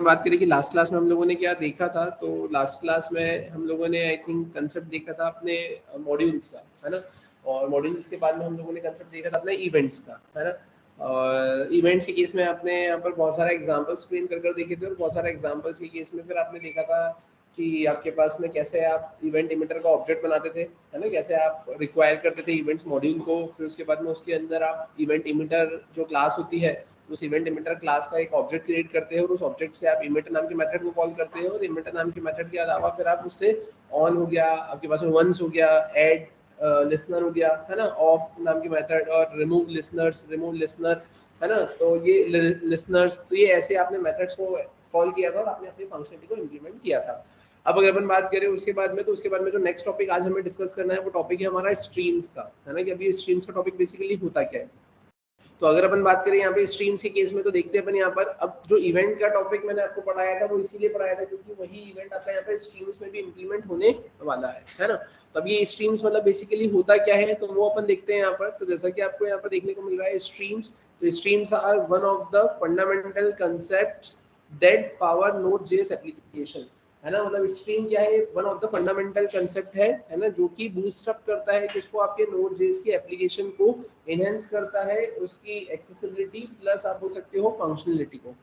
बात करें कि लास्ट क्लास में हम लोगों ने क्या देखा था, तो लास्ट क्लास में हम लोगों ने आई थिंक कंसेप्ट देखा था अपने मॉड्यूल्स का, है ना। और मॉड्यूल्स के बाद में हम लोगों ने कंसेप्ट देखा था अपने इवेंट्स का, है ना। और इवेंट्स के केस में आपने यहाँ पर बहुत सारे एग्जांपल्स प्रिंट कर देखे थे, और बहुत सारे एग्जांपल्स के केस में फिर आपने देखा था कि आपके पास में कैसे आप इवेंट इमिटर का ऑब्जेक्ट बनाते थे, है ना। कैसे आप रिक्वायर करते थे इवेंट्स मॉड्यूल को, फिर उसके बाद में उसके अंदर आप इवेंट इमिटर जो क्लास होती है उस इवेंट इमिटर क्लास का एक ऑब्जेक्ट क्रिएट करते हैं, और उस ऑब्जेक्ट से आप इमिटर नाम के मेथड को कॉल करते हैं, और इमिटर नाम के मेथड के अलावा फिर आप उससे ऑन हो गया, आपके पास में वंस हो गया, ऐड लिसनर हो गया, है ना, ऑफ नाम की मेथड, और रिमूव लिसनर्स, रिमूव लिसनर, है ना। तो ये लिसनर्स, तो ये ऐसे आपने मेथड्स को कॉल किया था और आपने अपनी फंक्शनलिटी को इम्प्लीमेंट किया था। अब अगर अपन बात करें उसके बाद में, तो उसके बाद में जो नेक्स्ट टॉपिक आज हमें डिस्कस करना है वो टॉपिक है हमारा स्ट्रीम्स का, है ना। कि अभी स्ट्रीम्स का टॉपिक बेसिकली होता क्या है। तो अगर अपन बात करें यहाँ पे स्ट्रीम्स के केस में, तो देखते हैं अपन यहाँ पर, अब जो इवेंट का टॉपिक मैंने आपको पढ़ाया था वो इसीलिए पढ़ाया था क्योंकि वही इवेंट आपका यहाँ पे स्ट्रीम्स में भी इम्प्लीमेंट होने वाला है ना। तो अब ये स्ट्रीम्स मतलब बेसिकली होता क्या है, तो वो अपन देखते हैं यहाँ पर। तो जैसा कि आपको यहाँ पर देखने को मिल रहा है स्ट्रीम्स, तो streams are one of the fundamental concept that power node JS application, है ना। मतलब स्ट्रीम क्या है, one of the fundamental concept है ना, जो कि बूस्ट अप करता है जिसको आपके नोड जेएस की एप्लीकेशन को एनहेंस करता है, उसकी एक्सेसिबिलिटी प्लस आप बोल सकते हो फंक्शनलिटी को।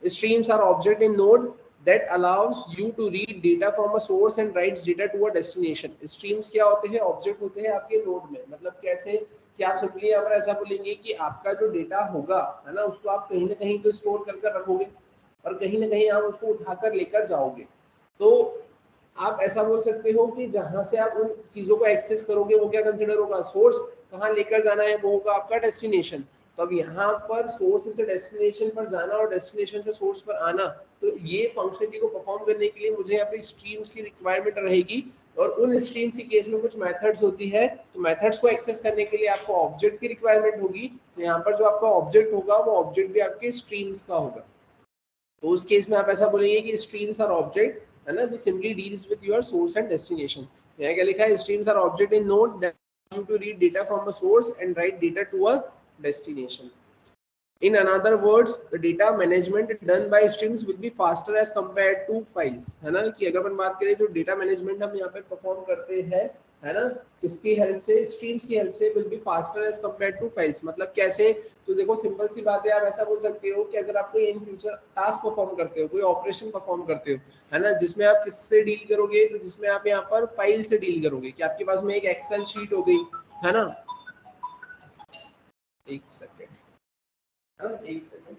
Streams are object in Node that allows you to read data from a source and writes data to a destination. Streams क्या होते हैं, ऑब्जेक्ट होते हैं आपके नोड में। मतलब कैसे कि आप सिंपली यहाँ पर ऐसा बोलेंगे कि आपका जो डेटा होगा, है ना, उसको आप कहीं ना कहीं तो स्टोर कर रखोगे, और कहीं ना कहीं आप उसको उठाकर लेकर जाओगे। तो आप ऐसा बोल सकते हो कि जहां से आप उन चीजों को एक्सेस करोगे वो क्या कंसिडर होगा, सोर्स। कहाँ लेकर जाना है वो होगा आपका डेस्टिनेशन। तो अब यहाँ पर सोर्स से डेस्टिनेशन पर जाना और डेस्टिनेशन से सोर्स पर आना, तो ये फंक्शनलिटी को परफॉर्म करने के लिए मुझे यहाँ पे स्ट्रीम्स की रिक्वायरमेंट रहेगी। और उन स्ट्रीम्स के केस में कुछ मेथड्स होती है, तो मेथड्स को एक्सेस करने के लिए आपको ऑब्जेक्ट की रिक्वायरमेंट होगी। तो यहाँ पर जो आपका ऑब्जेक्ट होगा वो ऑब्जेक्ट भी आपके स्ट्रीम्स का होगा। तो उस केस में आप ऐसा बोलेंगे कि स्ट्रीम्स आर ऑब्जेक्ट, है ना, which simply deals with your source and destination. यहाँ क्या लिखा है, streams are object in node that allow you to read data from a source and write data to a destination. In another words, the data management done by streams will be faster as compared to files, है ना। कि अगर अपन बात करें जो data management हम यहाँ पे परफॉर्म करते हैं, है ना, किसकी हेल्प से, स्ट्रीम्स की हेल्प से, will be faster as compare to files. मतलब कैसे, तो देखो सिंपल सी बात है, आप ऐसा बोल सकते हो कि अगर आप कोई इन फ्यूचर टास्क परफॉर्म करते हो, कोई ऑपरेशन परफॉर्म करते हो, है ना, जिसमें आप किससे डील करोगे, तो जिसमें आप यहाँ पर फाइल से डील करोगे, कि आपके पास में एक एक्सेल शीट हो गई, है ना। एक सेकेंड, है ना, एक सेकेंड।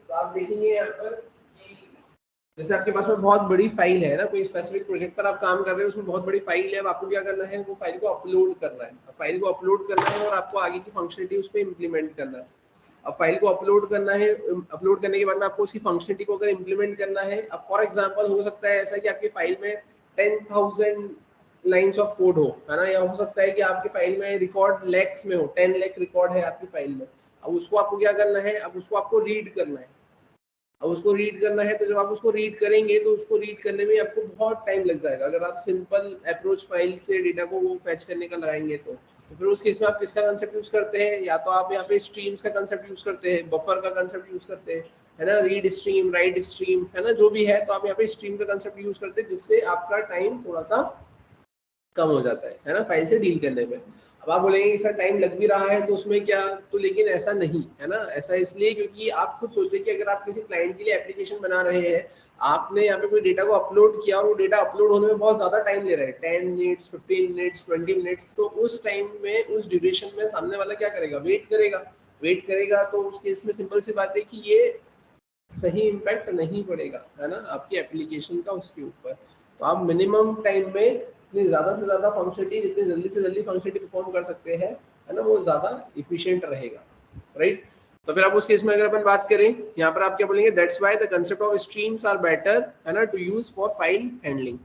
तो आप देखेंगे यहाँ पर कि जैसे आपके पास में बहुत बड़ी फाइल है ना, कोई स्पेसिफिक प्रोजेक्ट पर आप काम कर रहे हो, उसमें बहुत बड़ी फाइल है। अब आपको क्या करना है, वो फाइल को अपलोड करना है। फाइल को अपलोड करना है और आपको आगे की फंक्शनलिटी उस पर इम्प्लीमेंट करना है। अब फाइल को अपलोड करना है, अपलोड करने के बाद में आपको उसकी फंक्शनलिटी को अगर इम्प्लीमेंट करना है, अब फॉर एग्जाम्पल हो सकता है ऐसा कि आपकी फाइल में 10,000 लाइन्स ऑफ कोड हो, है ना, या हो सकता है कि आपकी फाइल में रिकॉर्ड लैक्स में हो, 10 लाख रिकॉर्ड है आपकी फाइल में। अब उसको आपको क्या करना है, अब उसको आपको रीड करना है। अब उसको रीड करना है, तो जब आप उसको रीड करेंगे तो उसको रीड करने में आपको बहुत टाइम लग जाएगा। अगर आप सिंपल अप्रोच फाइल से डेटा को वो फैच करने का लगाएंगे तो फिर उस केस में आप किसका कंसेप्ट यूज करते हैं, या तो आप यहाँ पे स्ट्रीम्स का कंसेप्ट यूज करते हैं, बफर का कंसेप्ट यूज करते हैं, है ना, रीड स्ट्रीम, राइट स्ट्रीम, है ना, जो भी है। तो आप यहाँ पे स्ट्रीम का कंसेप्ट यूज करते हैं, जिससे आपका टाइम थोड़ा सा कम हो जाता है ना, फाइल से डील करने में। अब आप बोलेंगे कि सर टाइम लग भी रहा है तो उसमें क्या, तो लेकिन ऐसा नहीं है ना। ऐसा इसलिए क्योंकि आप खुद सोचें कि अगर आप किसी क्लाइंट के लिए एप्लीकेशन बना रहे हैं, आपने यहाँ पे कोई डेटा को अपलोड किया और वो डेटा अपलोड होने में बहुत ज्यादा टाइम ले रहा है, 10 मिनट्स, 15 मिनट्स, 20 मिनट्स, तो उस टाइम में, उस ड्यूरेशन में सामने वाला क्या करेगा, वेट करेगा। वेट करेगा तो उस केस में सिंपल सी बात है कि ये सही इम्पैक्ट नहीं पड़ेगा, है ना, आपकी एप्लीकेशन का उसके ऊपर। तो आप मिनिमम टाइम में इतनी ज़्यादा से ज़्यादा फंक्शनलिटी, जितनी जल्दी से जल्दी फंक्शनलिटी परफॉर्म कर सकते हैं, है ना, वो ज़्यादा इफिशिएंट रहेगा, राइट। तो फिर अब उस केस में अगर अपन बात करें, यहाँ पर आप क्या बोलेंगे, that's why the concept of streams are better, है ना, to use for file handling.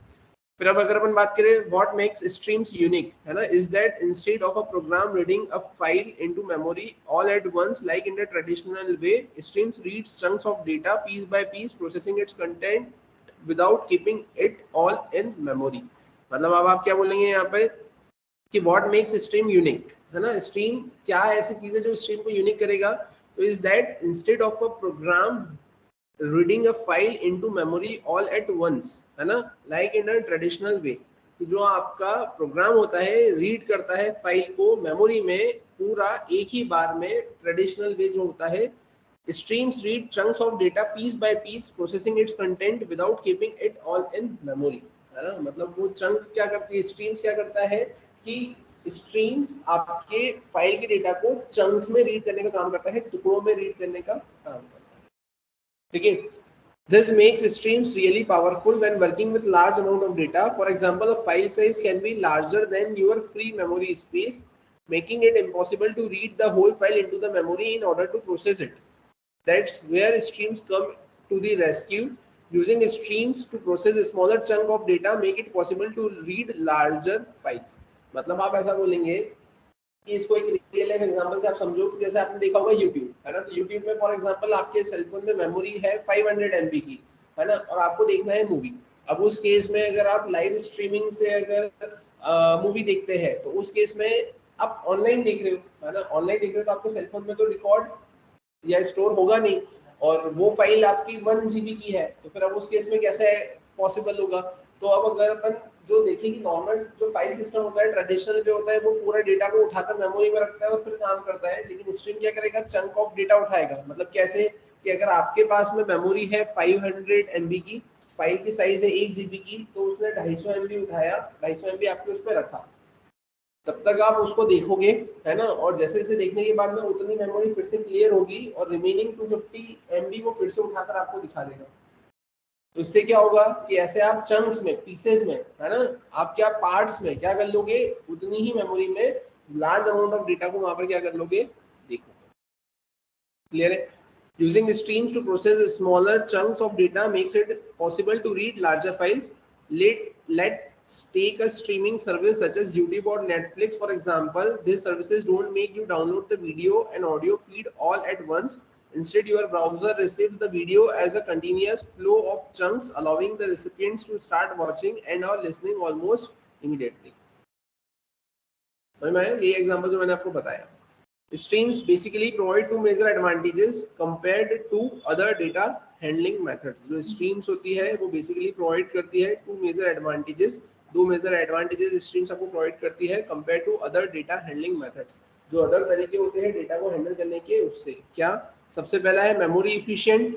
फिर अब अगर अपन बात करें व्हाट मेक्स स्ट्रीम्स यूनिक, है ना, is that instead of a program reading a file into memory all at once like in the traditional way, streams reads chunks of data piece by piece, processing its content without keeping it all in memory. मतलब अब आप क्या बोलेंगे यहाँ पे कि what makes stream unique, है ना, स्ट्रीम क्या ऐसी चीज है जो स्ट्रीम को यूनिक करेगा, तो is that instead of a program reading a file into memory all at once, है ना, like in a traditional way, तो जो आपका प्रोग्राम होता है रीड करता है फाइल को मेमोरी में पूरा एक ही बार में, ट्रेडिशनल वे जो होता है, streams read chunks of data piece by piece, processing its content without keeping it all in memory, है ना। मतलब वो चंक क्या करती है, स्ट्रीम्स क्या करता है कि स्ट्रीम्स आपके फाइल के डेटा को चंक्स में रीड करने का काम करता है, टुकड़ों में रीड करने का काम करता है, ठीक है। This makes streams really powerful when working with large amount of data. For example, a file size can be larger than your free memory space, making it impossible to read the whole file into the memory in order to process it. That's where streams come to the rescue. Using streams to process a smaller chunk of data make it possible to read larger files. मतलब आप ऐसा बोलेंगे कि इसको एक real life example से आप समझो कि जैसे आपने देखा होगा यूट्यूब, है ना, तो यूट्यूब में फॉर एग्जांपल आपके सेलफोन में मेमोरी है 500 MB की, है ना, और आपको देखना है मूवी। अब उस केस में अगर आप लाइव स्ट्रीमिंग से अगर मूवी देखते हैं तो उस केस में आप ऑनलाइन देख रहे हो, है ना, ऑनलाइन देख रहे हो तो आपके सेलफोन में तो रिकॉर्ड या स्टोर होगा नहीं, और वो फाइल आपकी 1 GB की है, तो फिर अब उस केस में कैसे पॉसिबल होगा। तो अब अगर अपन जो देखें कि नॉर्मल जो फाइल सिस्टम होता है ट्रेडिशनल पे होता है, वो पूरा डेटा को उठाकर मेमोरी में रखता है और फिर काम करता है, लेकिन स्ट्रीम क्या करेगा, चंक ऑफ डेटा उठाएगा। मतलब कैसे कि अगर आपके पास में मेमोरी है 500 MB की, फाइल की साइज है 1 GB की, तो उसने 250 MB उठाया, 250 MB आपके उस पर रखा, तब तक आप उसको देखोगे, है ना, और जैसे जैसे देखने के बाद में उतनी मेमोरी फिर से क्लियर होगी और रिमेनिंग 250 MB को फिर से उठाकर आपको दिखा देगा। तो इससे क्या होगा कि ऐसे आप चंक्स में, पीसेज में, है ना, आप क्या पार्ट्स में क्या कर लोगे, उतनी ही मेमोरी में लार्ज अमाउंट ऑफ डेटा को वहां पर क्या कर लोगे, देखोगे। क्लियर है। Using streams to process smaller chunks of data makes it possible to read larger files. Let's take a streaming service such as YouTube or Netflix for example. These services don't make you download the video and audio feed all at once. Instead, your browser receives the video as a continuous flow of chunks, allowing the recipients to start watching and or listening almost immediately. समझ में आया ये example जो मैंने आपको बताया। Streams basically provide two major advantages compared to other data handling methods. जो streams होती है वो basically provide करती है two major advantages, दो major advantages streams आपको provide करती है compared to other data handling methods. जो अदर तरीके होते हैं डेटा को हैंडल करने के, उससे क्या, सबसे पहला है memory efficient,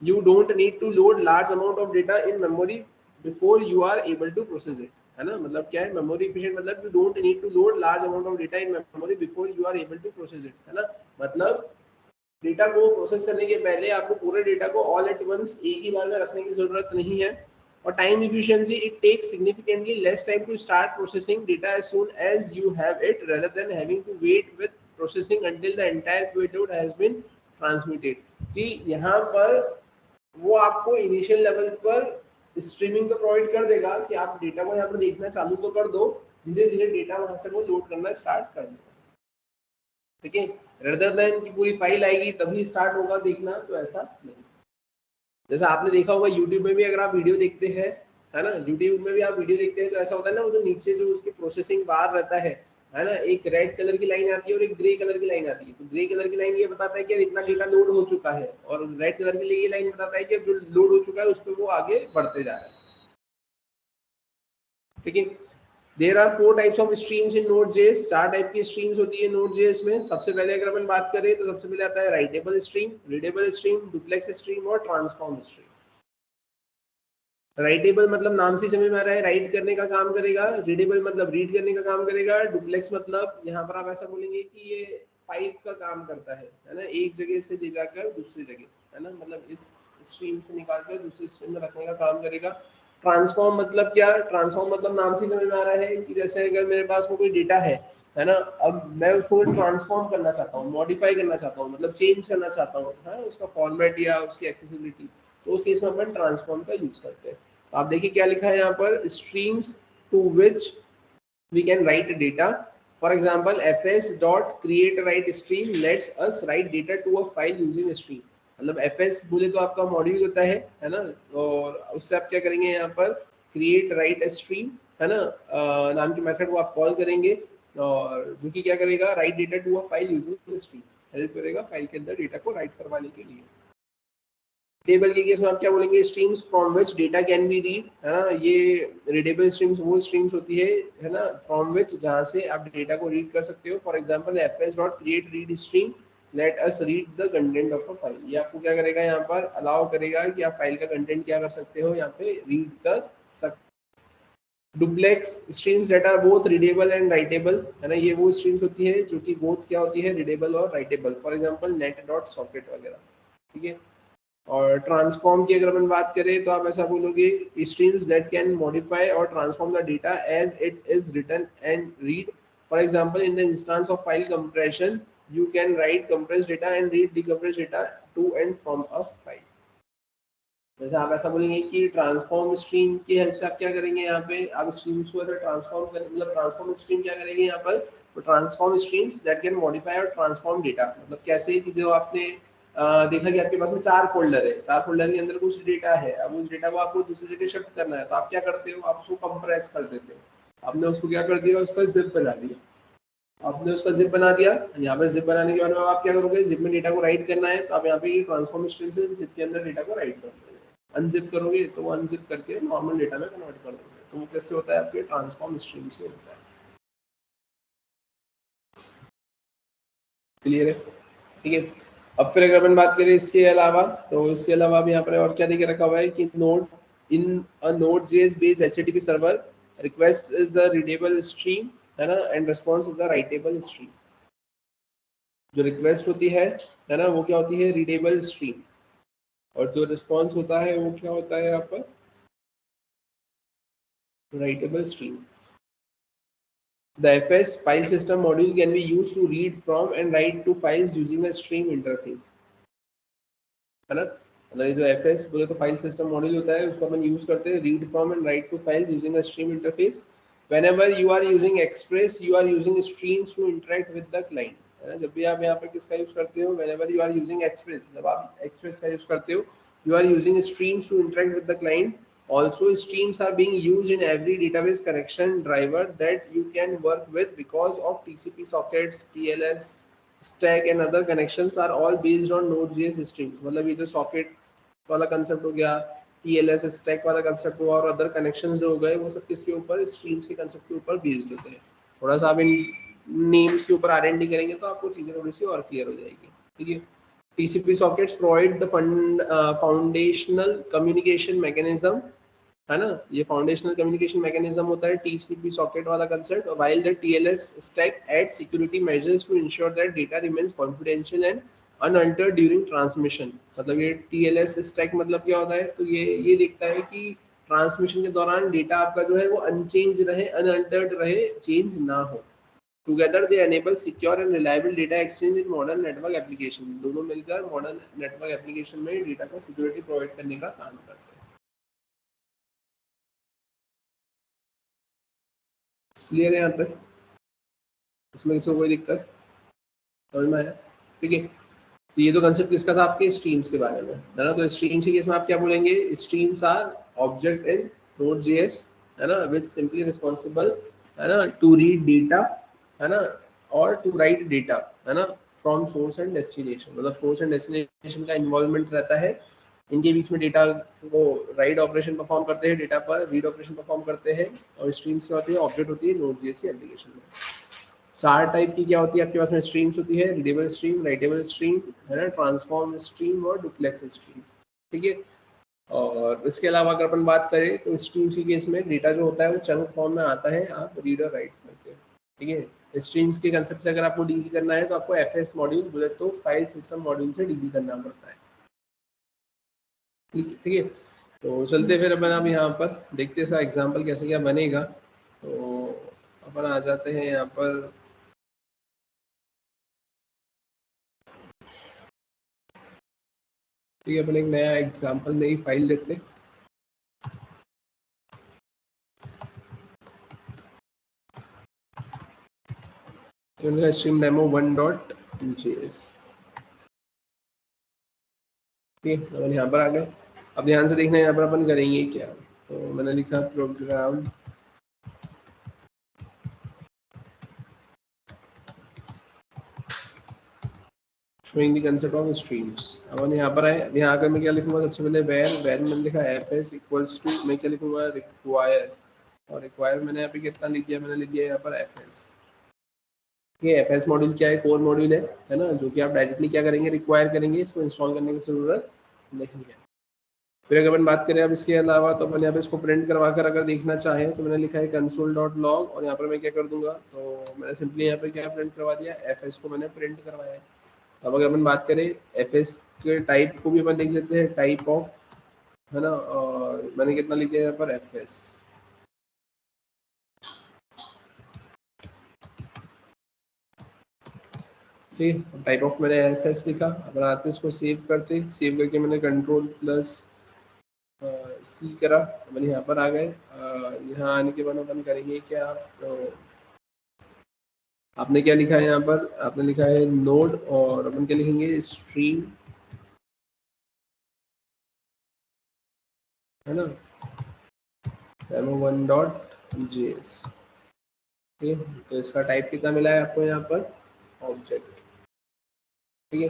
you don't need to load large amount of data in memory before you are able to process it, है ना। मतलब क्या है मेमोरी एफिशिएंट, मतलब you don't need to load large amount of data in memory before you are able to process it, है ना। मतलब data को प्रोसेस करने के पहले आपको पूरे डेटा को ऑल एट वंस एक ही बार में रखने की जरूरत नहीं है। और time efficiency, it takes significantly less time to start processing data as soon as you have it rather than having to wait with processing until the entire payload has been transmitted। कि यहाँ पर वो आपको initial level पर streaming तो provide कर देगा कि आप डेटा को यहाँ पर देखना चालू तो कर दो, धीरे धीरे डेटा वहां से वो लोड करना स्टार्ट कर देगा, ठीक है। रेदर देन की पूरी फाइल आएगी तभी स्टार्ट होगा देखना, तो ऐसा नहीं। जैसा आपने देखा होगा यूट्यूब में भी अगर आप वीडियो देखते हैं, है ना, यूट्यूब में भी आप वीडियो देखते हैं तो ऐसा होता है ना, वो जो नीचे जो उसकी प्रोसेसिंग बार रहता है ना, एक रेड कलर की लाइन आती है और एक ग्रे कलर की लाइन आती है। तो ग्रे कलर की लाइन ये बताता है कि इतना डेटा लोड हो चुका है, और रेड कलर के लिए ये लाइन बताता है कि जो लोड हो चुका है उस पर वो आगे बढ़ते जा रहा है, ठीक है। There are 4 types of streams in Node.js, 4 type की स्ट्रीम्स होती है Node.js में। सबसे पहले अगर अपन बात करें तो सबसे पहले आता है writable stream, readable stream, duplex stream और ट्रांसफॉर्म स्ट्रीम। राइटेबल मतलब नाम से समझ में आ रहा है, राइट करने का काम करेगा। रीडेबल मतलब रीड करने का काम करेगा। डुप्लेक्स मतलब यहाँ पर आप ऐसा बोलेंगे कि ये पाइप का काम करता है ना, एक जगह से ले जाकर दूसरी जगह, है ना, मतलब इस स्ट्रीम से निकाल कर दूसरी स्ट्रीम में रखने का काम करेगा। ट्रांसफॉर्म मतलब क्या, ट्रांसफॉर्म मतलब नाम से समझ में आ रहा है कि जैसे अगर मेरे पास में कोई डेटा है है ना। अब मैं उसको ट्रांसफॉर्म करना चाहता हूँ, मॉडिफाई करना चाहता हूँ, मतलब चेंज करना चाहता हूँ, है उसका फॉर्मेट या उसकी एक्सेसिबिलिटी, तो उस केस में अपन ट्रांसफॉर्म का यूज करते हैं। तो आप देखिए क्या लिखा है यहाँ पर, streams to which we can write data. For example, fs dot create write stream lets us write data to a file using a stream. मतलब fs बोले तो आपका मॉड्यूल होता है ना, और उससे आप क्या करेंगे यहाँ पर create write a stream, है ना, नाम के मेथड को आप कॉल करेंगे और जो कि क्या करेगा, write data to a file using a stream, help करेगा फाइल के अंदर डेटा को राइट करवाने के लिए। टेबल के केस में आप क्या बोलेंगे, streams from which data can be read, है ना, ये रीडेबल स्ट्रीम्स वो स्ट्रीम्स होती है ना, फ्रॉम विच जहाँ से आप डेटा को रीड कर सकते हो। For example fs dot create read stream let us read the content of a file, ये आपको क्या करेगा, यहाँ पर अलाउ करेगा कि आप फाइल का कंटेंट क्या कर सकते हो, यहाँ पे रीड कर सकते। Duplex streams data both readable and writable, है ना, ये वो स्ट्रीम्स होती है जो कि बोथ क्या होती है, रीडेबल और writable, for example net dot socket वगैरह, ठीक है। और ट्रांसफॉर्म की अगर अपन बात करें तो आप ऐसा बोलोगे, streams that can modify or transform the data as it is written and read. For example in the instance of file compression you can write compressed data and read decompressed data to and from a file. जैसे आप ऐसा बोलेंगे कि transform stream की help से आप क्या करेंगे, यहाँ पे आप स्ट्रीम्स को ऐसे ट्रांसफॉर्म करें, मतलब ट्रांसफॉर्म स्ट्रीम क्या करेंगे यहाँ पर, तो transform streams that can modify or transform data, मतलब कैसे कि जो आपने देखा कि आपके पास में 4 फोल्डर है, 4 फोल्डर के अंदर कुछ डेटा है, अब उस डेटा को आपको दूसरी जगह शिफ्ट करना है, तो आप क्या करते हो, आप उसको कंप्रेस कर देते हो, आपने उसको क्या कर दिया, उसका जिप बना दिया, आपने उसका जिप बना दिया। यहाँ पे जिप बनाने के बाद में आप क्या करोगे, जिप में डेटा को राइट करना है, तो आप यहाँ पे ट्रांसफॉर्म स्ट्रीम से जिप के अंदर डेटा को राइट कर दोगे, अनजिप करोगे तो वो अनजिप करके नॉर्मल डेटा में कन्वर्ट कर दोगे, तो वो कैसे होता है, आपके ट्रांसफॉर्म स्ट्रीम से होता है। क्लियर है, ठीक है। अब फिर अगर अपन बात करें इसके अलावा, तो इसके अलावा भी यहाँ पर और क्या देखे रखा हुआ है कि node in a node JS based HTTP server request is the readable stream, है ना, and response is the writable stream. जो रिक्वेस्ट होती है ना, वो क्या होती है, रीडेबल स्ट्रीम, और जो रिस्पांस होता है वो क्या होता है यहाँ पर, writable stream. The FS file system module can be used to read from and write to files using a stream interface, है ना, मतलब ये जो FS बोले तो फाइल सिस्टम मॉड्यूल होता है, उसको अपन यूज करते हैं read from and write to file using a stream interface. whenever you are using express you are using streams to interact with the client, है ना, जब भी आप यहाँ पर किसका यूज करते हो, whenever you are using express, जब आप express का यूज करते हो, you are using streams to interact with the client. Also streams are being used in every database connection driver that you can work with because of TCP sockets, TLS stack and other connections are all based on Node.js streams, मतलब ये जो socket वाला concept हो गया, TLS stack वाला concept हुआ, और other connections जो हो गए, वो सब किसके ऊपर, स्ट्रीम्स के कंसेप्ट के ऊपर बेस्ड होते हैं। थोड़ा सा आप इन नेम्स के ऊपर R&D करेंगे तो आपको चीज़ें थोड़ी सी और क्लियर हो जाएगी, ठीक है। TCP sockets provide the foundational communication mechanism, है ना, ये फाउंडेशनल कम्युनिकेशन मैकेनिज्म होता है टीसीपी सॉकेट वाला concept, while the TLS stack add security measures to ensure that data remains confidential and unaltered during transmission. मतलब ये टीएलएस स्टैक मतलब क्या होता है, तो ये देखता है कि ट्रांसमिशन के दौरान डेटा आपका जो है वो अनचेंज रहे, अनअल्टर्ड रहे, चेंज ना हो। Together they enable secure and reliable data exchange in modern network application, दोनों मिलकर मॉडर्न नेटवर्क एप्लीकेशन में डेटा को सिक्योरिटी प्रोवाइड करने का काम करते हैं। क्लियर है यहाँ पर, इसमें किसी को कोई दिक्कत समझ में आया, ठीक है। तो ये तो कंसेप्ट किसका था, आपके स्ट्रीम्स के बारे में, है ना। तो स्ट्रीम्स के केस में आप क्या बोलेंगे, streams are object in node JS, है ना, विच सिंपली रिस्पॉन्सिबल, है ना, टू रीड डेटा, है ना, और टू राइट डेटा, है ना, फ्रॉम सोर्स एंड डेस्टिनेशन, मतलब सोर्स एंड डेस्टिनेशन का इन्वॉल्वमेंट रहता है इनके बीच में, डेटा वो राइट ऑपरेशन परफॉर्म करते हैं, डेटा पर रीड ऑपरेशन परफॉर्म करते हैं, और स्ट्रीम्स क्या होती है, ऑब्जेक्ट होती है नोड जेएस एप्लीकेशन में। 4 टाइप की क्या होती है आपके पास में स्ट्रीम्स होती है, रीडेबल स्ट्रीम, राइटेबल स्ट्रीम, है ना, ट्रांसफॉर्म स्ट्रीम और डुप्लेक्स स्ट्रीम, ठीक है। और इसके अलावा अगर अपन बात करें तो स्ट्रीम्स के केस में डेटा जो होता है वो चंक फॉर्म में आता है, आप रीड और राइट करते हैं, ठीक है। स्ट्रीम्स के कंसेप्ट से अगर आपको डील करना है तो आपको एफएस मॉड्यूल बोले तो फाइल सिस्टम मॉड्यूल से डील करना पड़ता है, ठीक है। तो चलते फिर अपन अब यहाँ पर देखते हैं एग्जाम्पल कैसे क्या बनेगा। तो अपन आ जाते हैं यहाँ पर ठीक है, अपन एक नया एग्जाम्पल नई फाइल देते हैं। Stream demo 1.js। ठीक है, अपन यहाँ पर आ गए। अब ध्यान से देखना, यहाँ पर अपन करेंगे क्या। तो मैंने लिखा programme showing the concept of streams। अब यहाँ पर आए, अब यहाँ आकर मैं क्या लिखूंगा, सबसे पहले वेर मैंने लिखा fs इक्वल्स टू, मैं क्या लिखूंगा, रिक्वायर। और रिक्वायर मैंने यहाँ पे कितना लिख दिया, मैंने लिख दिया यहाँ पर fs। ये fs मॉड्यूल क्या है, कोर मॉड्यूल है ना, जो कि आप डायरेक्टली क्या करेंगे, रिक्वायर करेंगे, इसको इंस्टॉल करने की जरूरत नहीं है। फिर अगर अपन बात करें अब इसके अलावा, तो अपन यहाँ पे इसको प्रिंट करवा कर अगर देखना चाहें, तो मैंने लिखा है console.log, और यहाँ पर मैं क्या कर दूंगा, तो मैंने सिंपली यहाँ पे क्या प्रिंट करवा दिया, fs को मैंने प्रिंट करवाया है। अब अगर अपन बात करें fs के टाइप को भी अपन देख सकते हैं, टाइप ऑफ, है ना, और मैंने कितना लिखा है यहाँ पर fs। ठीक, टाइप ऑफ मैंने fs लिखा। अपन आते इसको सेव करते, सेव करके मैंने Ctrl+C करा, अपन यहाँ पर आ गए। यहाँ आने के बाद अपन करेंगे क्या, तो आपने क्या लिखा है यहाँ पर, आपने लिखा है नोड, और अपन क्या लिखेंगे, स्ट्रीम, है ना, demo1.js। ठीक है, तो इसका टाइप कितना मिला है आपको यहाँ पर, ऑब्जेक्ट। ठीक है,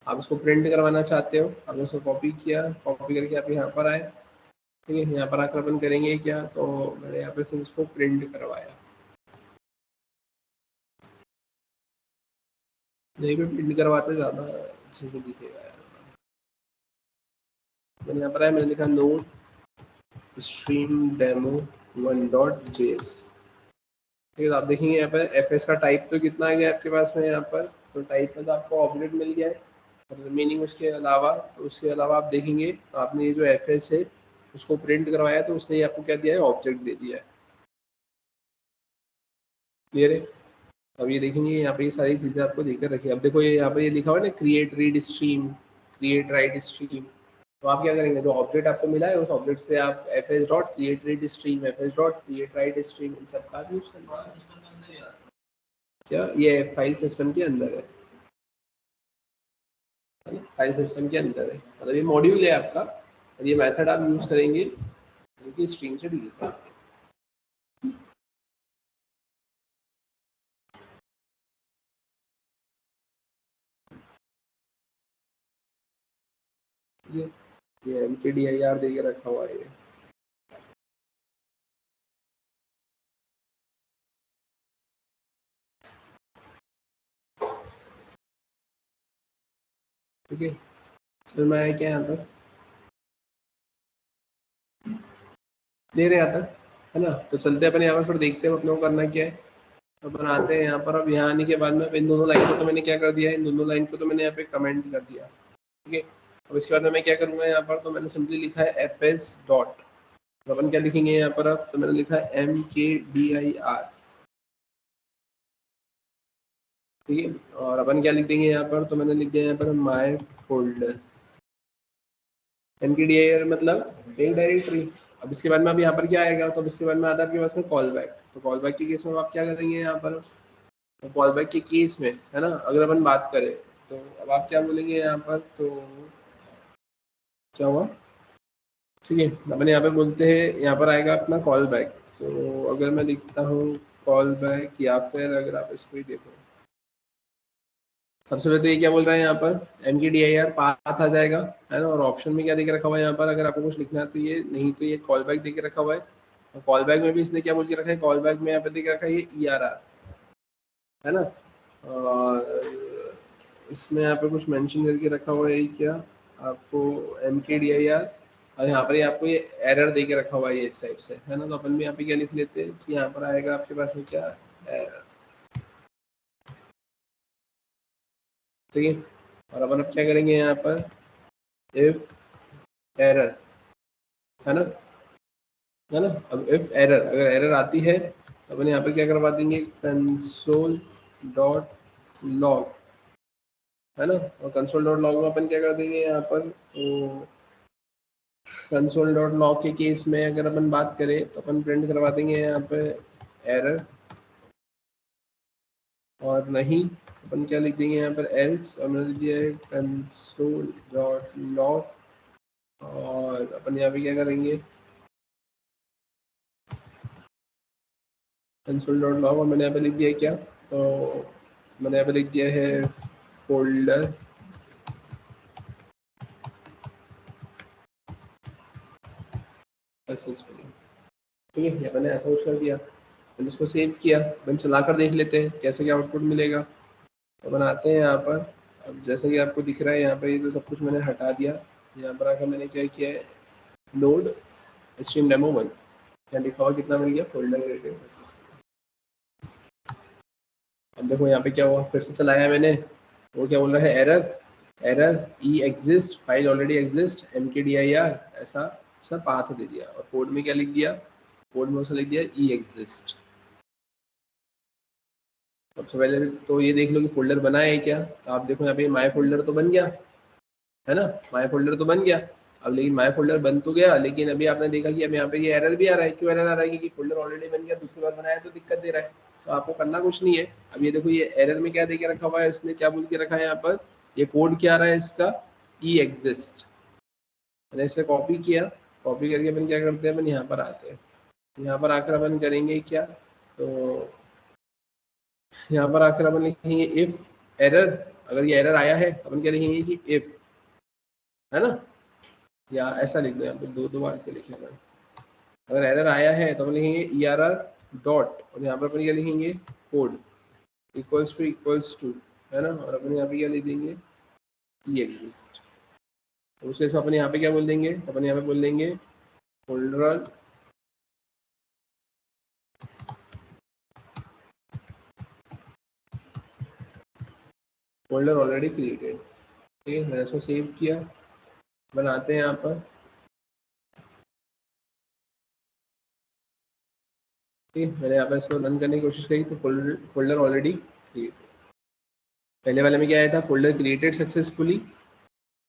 आप इसको प्रिंट करवाना चाहते हो, आपने इसको कॉपी किया, कॉपी करके आप यहाँ पर आए। ठीक है, यहाँ पर आकर अपन करेंगे क्या, तो मैंने यहाँ पे सिर्फ इसको प्रिंट करवाया। यहीं पे प्रिंट करवाते ज़्यादा अच्छे से दिखेगा यार। मैंने यहाँ पर आया, मैंने लिखा नोड स्ट्रीम डेमो 1.js। ठीक है, तो आप देखेंगे यहाँ पर fs का टाइप तो कितना आ गया आपके पास में यहाँ पर, तो टाइप में तो आपको ऑब्जेक्ट मिल गया है, और रिमेनिंग उसके अलावा, तो उसके अलावा आप देखेंगे तो आपने ये जो fs है उसको प्रिंट करवाया, तो उसने आपको क्या दिया है, ऑब्जेक्ट दे दिया है। क्लियर है। अब ये देखेंगे यहाँ पे ये सारी चीज़ें आपको देकर रखी है। अब देखो ये यहाँ पे ये लिखा हुआ है ना, create read stream, create write stream. तो आप क्या करेंगे, जो ऑब्जेक्ट आपको मिला है उस ऑब्जेक्ट से आप fs dot create read stream, fs dot create write stream, इन सब का यूज करना है। क्या ये फाइल सिस्टम के अंदर है ना, फाइल सिस्टम के अंदर है, मतलब ये मॉड्यूल है आपका, और ये मेथड आप यूज करेंगे जो कि स्ट्रीम से डील करते हैं। ये mkdir दे के रखा हुआ है। ठीक है, फिर मैं क्या यहाँ पर ले रहे यहाँ तक, है ना, तो चलते हैं अपन यहाँ पर, फिर देखते हैं अपने को करना क्या है। तो अपन आते हैं यहाँ पर, अब यहाँ आने के बाद में इन दोनों लाइन को तो मैंने क्या कर दिया है, इन दोनों लाइन को तो मैंने यहाँ पे कमेंट कर दिया। ठीक है, अब इसके बाद में मैं क्या करूँगा यहाँ पर, तो मैंने सिंपली लिखा है fs डॉट, तो अपन क्या लिखेंगे यहाँ पर, अब तो मैंने लिखा है mkdir। ठीक है, और अपन क्या लिख देंगे यहाँ पर, तो मैंने लिख दिया यहाँ पर माय फोल्डर। mkdir मतलब एक डायरेक्टरी। अब इसके बाद में अब यहाँ पर क्या आएगा, तो अब इसके बाद में आता है आपके पास में कॉल बैक। तो कॉल बैक के केस में आप क्या करेंगे यहाँ पर, तो कॉल बैक के केस में, है ना, अगर अपन बात करें, तो अब आप क्या बोलेंगे यहाँ पर, तो क्या हुआ, ठीक है, अपन यहाँ पे बोलते हैं, यहाँ पर आएगा अपना कॉल बैक। तो अगर मैं लिखता हूँ कॉल बैक, या फिर अगर आप इसको ही देखो, सबसे पहले तो ये क्या बोल रहा है यहाँ पर, mkdir पाथ आ जाएगा, है ना, और ऑप्शन में क्या देके रखा हुआ है यहाँ पर, अगर आपको कुछ लिखना है तो ये, नहीं तो ये कॉल बैक देके रखा हुआ है। और कॉल बैक में भी इसने क्या बोल के रखा है, कॉल बैक में यहाँ पे देके रखा है ये ERR, है ना, और इसमें यहाँ पे कुछ मेंशन करके रखा हुआ है क्या आपको, mkdir, और यहाँ पर ये आपको ये एरर दे के रखा हुआ है ये इस टाइप से, है ना, तो अपन भी यहाँ पे क्या लिख लेते हैं कि यहाँ पर आएगा आपके पास में क्या, एरर। ठीक है, और अपन अब क्या करेंगे यहाँ पर, इफ एरर, है ना, है ना, अब इफ एरर, अगर एरर आती है तो अपन यहाँ पे क्या करवा देंगे, कंसोल डॉट लॉग, है ना। और कंसोल डॉट लॉग में अपन क्या कर देंगे यहाँ पर, तो कंसोल डॉट लॉग के केस में अगर अपन बात करें तो अपन प्रिंट करवा देंगे यहाँ पे एरर, और नहीं अपन क्या लिख देंगे यहाँ पर एल्स, और मैंने लिख दिया है कंसोल डॉट लॉग, और अपन यहाँ पे क्या करेंगे कंसोल डॉट लॉग, और मैंने यहाँ पे लिख दिया है क्या, तो मैंने यहाँ पे लिख दिया है फोल्डर सक्सेसफुली। ठीक है, ये मैंने ऐसा कुछ कर दिया, मैंने इसको सेव किया, अपन चला कर देख लेते हैं कैसे क्या आउटपुट मिलेगा। तो बनाते हैं यहाँ पर, अब जैसे कि आपको दिख रहा है यहाँ पर ये तो सब कुछ मैंने हटा दिया। यहाँ पर आकर मैंने क्या किया है, लोड स्ट्रीम डेमो 1, यहाँ लिखा हुआ कितना मिल गया, फोल्डर क्रिएटेड सक्सेसफुली। अब देखो यहाँ पे क्या हुआ, फिर से चलाया मैंने, वो क्या बोल रहा है, error error E exist, file already exist mkdir, ऐसा सा पाथ दे दिया, और कोड में क्या लिख दिया, कोड में उसने लिख दिया ई एग्जिस्ट। सबसे पहले तो ये देख लो कि फोल्डर बना है क्या, तो आप देखो यहाँ पे माई फोल्डर तो बन गया है ना, माई फोल्डर तो बन गया। अब लेकिन माई फोल्डर बन तो गया, लेकिन अभी आपने देखा कि अब यहाँ पे ये एरर भी आ रहा है। क्यों एरर आ रहा है, क्योंकि फोल्डर ऑलरेडी बन गया, दूसरी बार बनाया तो दिक्कत दे रहा है। तो आपको करना कुछ नहीं है। अब ये देखो, ये एरर में क्या दे के रखा हुआ है, इसने क्या बोल के रखा है यहाँ पर, ये कोड क्या आ रहा है इसका, ई एग्जिस्ट। मैंने इसे कॉपी किया, कॉपी करके अपन क्या करते हैं, अपन यहाँ पर आते हैं, यहाँ पर आकर अपन करेंगे क्या, तो यहाँ पर आकर अपन लिखेंगे इफ एरर, अगर ये एरर आया है अपन क्या लिखेंगे कि इफ, है ना, या ऐसा लिख दो, यहाँ पे दो दो बार के लिख लेना। अगर एरर आया है तो अपन लिखेंगे ERR डॉट, और यहाँ पर अपन क्या लिखेंगे, कोड इक्वल्स टू, है ना, और अपन यहाँ पे क्या लिख देंगे, ई एग्जिस्ट। तो उसके साथ अपन यहाँ पे क्या बोल देंगे, अपन यहाँ पे बोल देंगे फोल्डर फोल्डर ऑलरेडी क्रिएटेड। ठीक है, मैंने इसको सेव किया, बनाते हैं यहाँ पर। ठीक है, मैंने यहाँ पर इसको रन करने की कोशिश करी तो फोल्डर ऑलरेडी क्रिएटेड। पहले वाले में क्या आया था, फोल्डर क्रिएटेड सक्सेसफुली,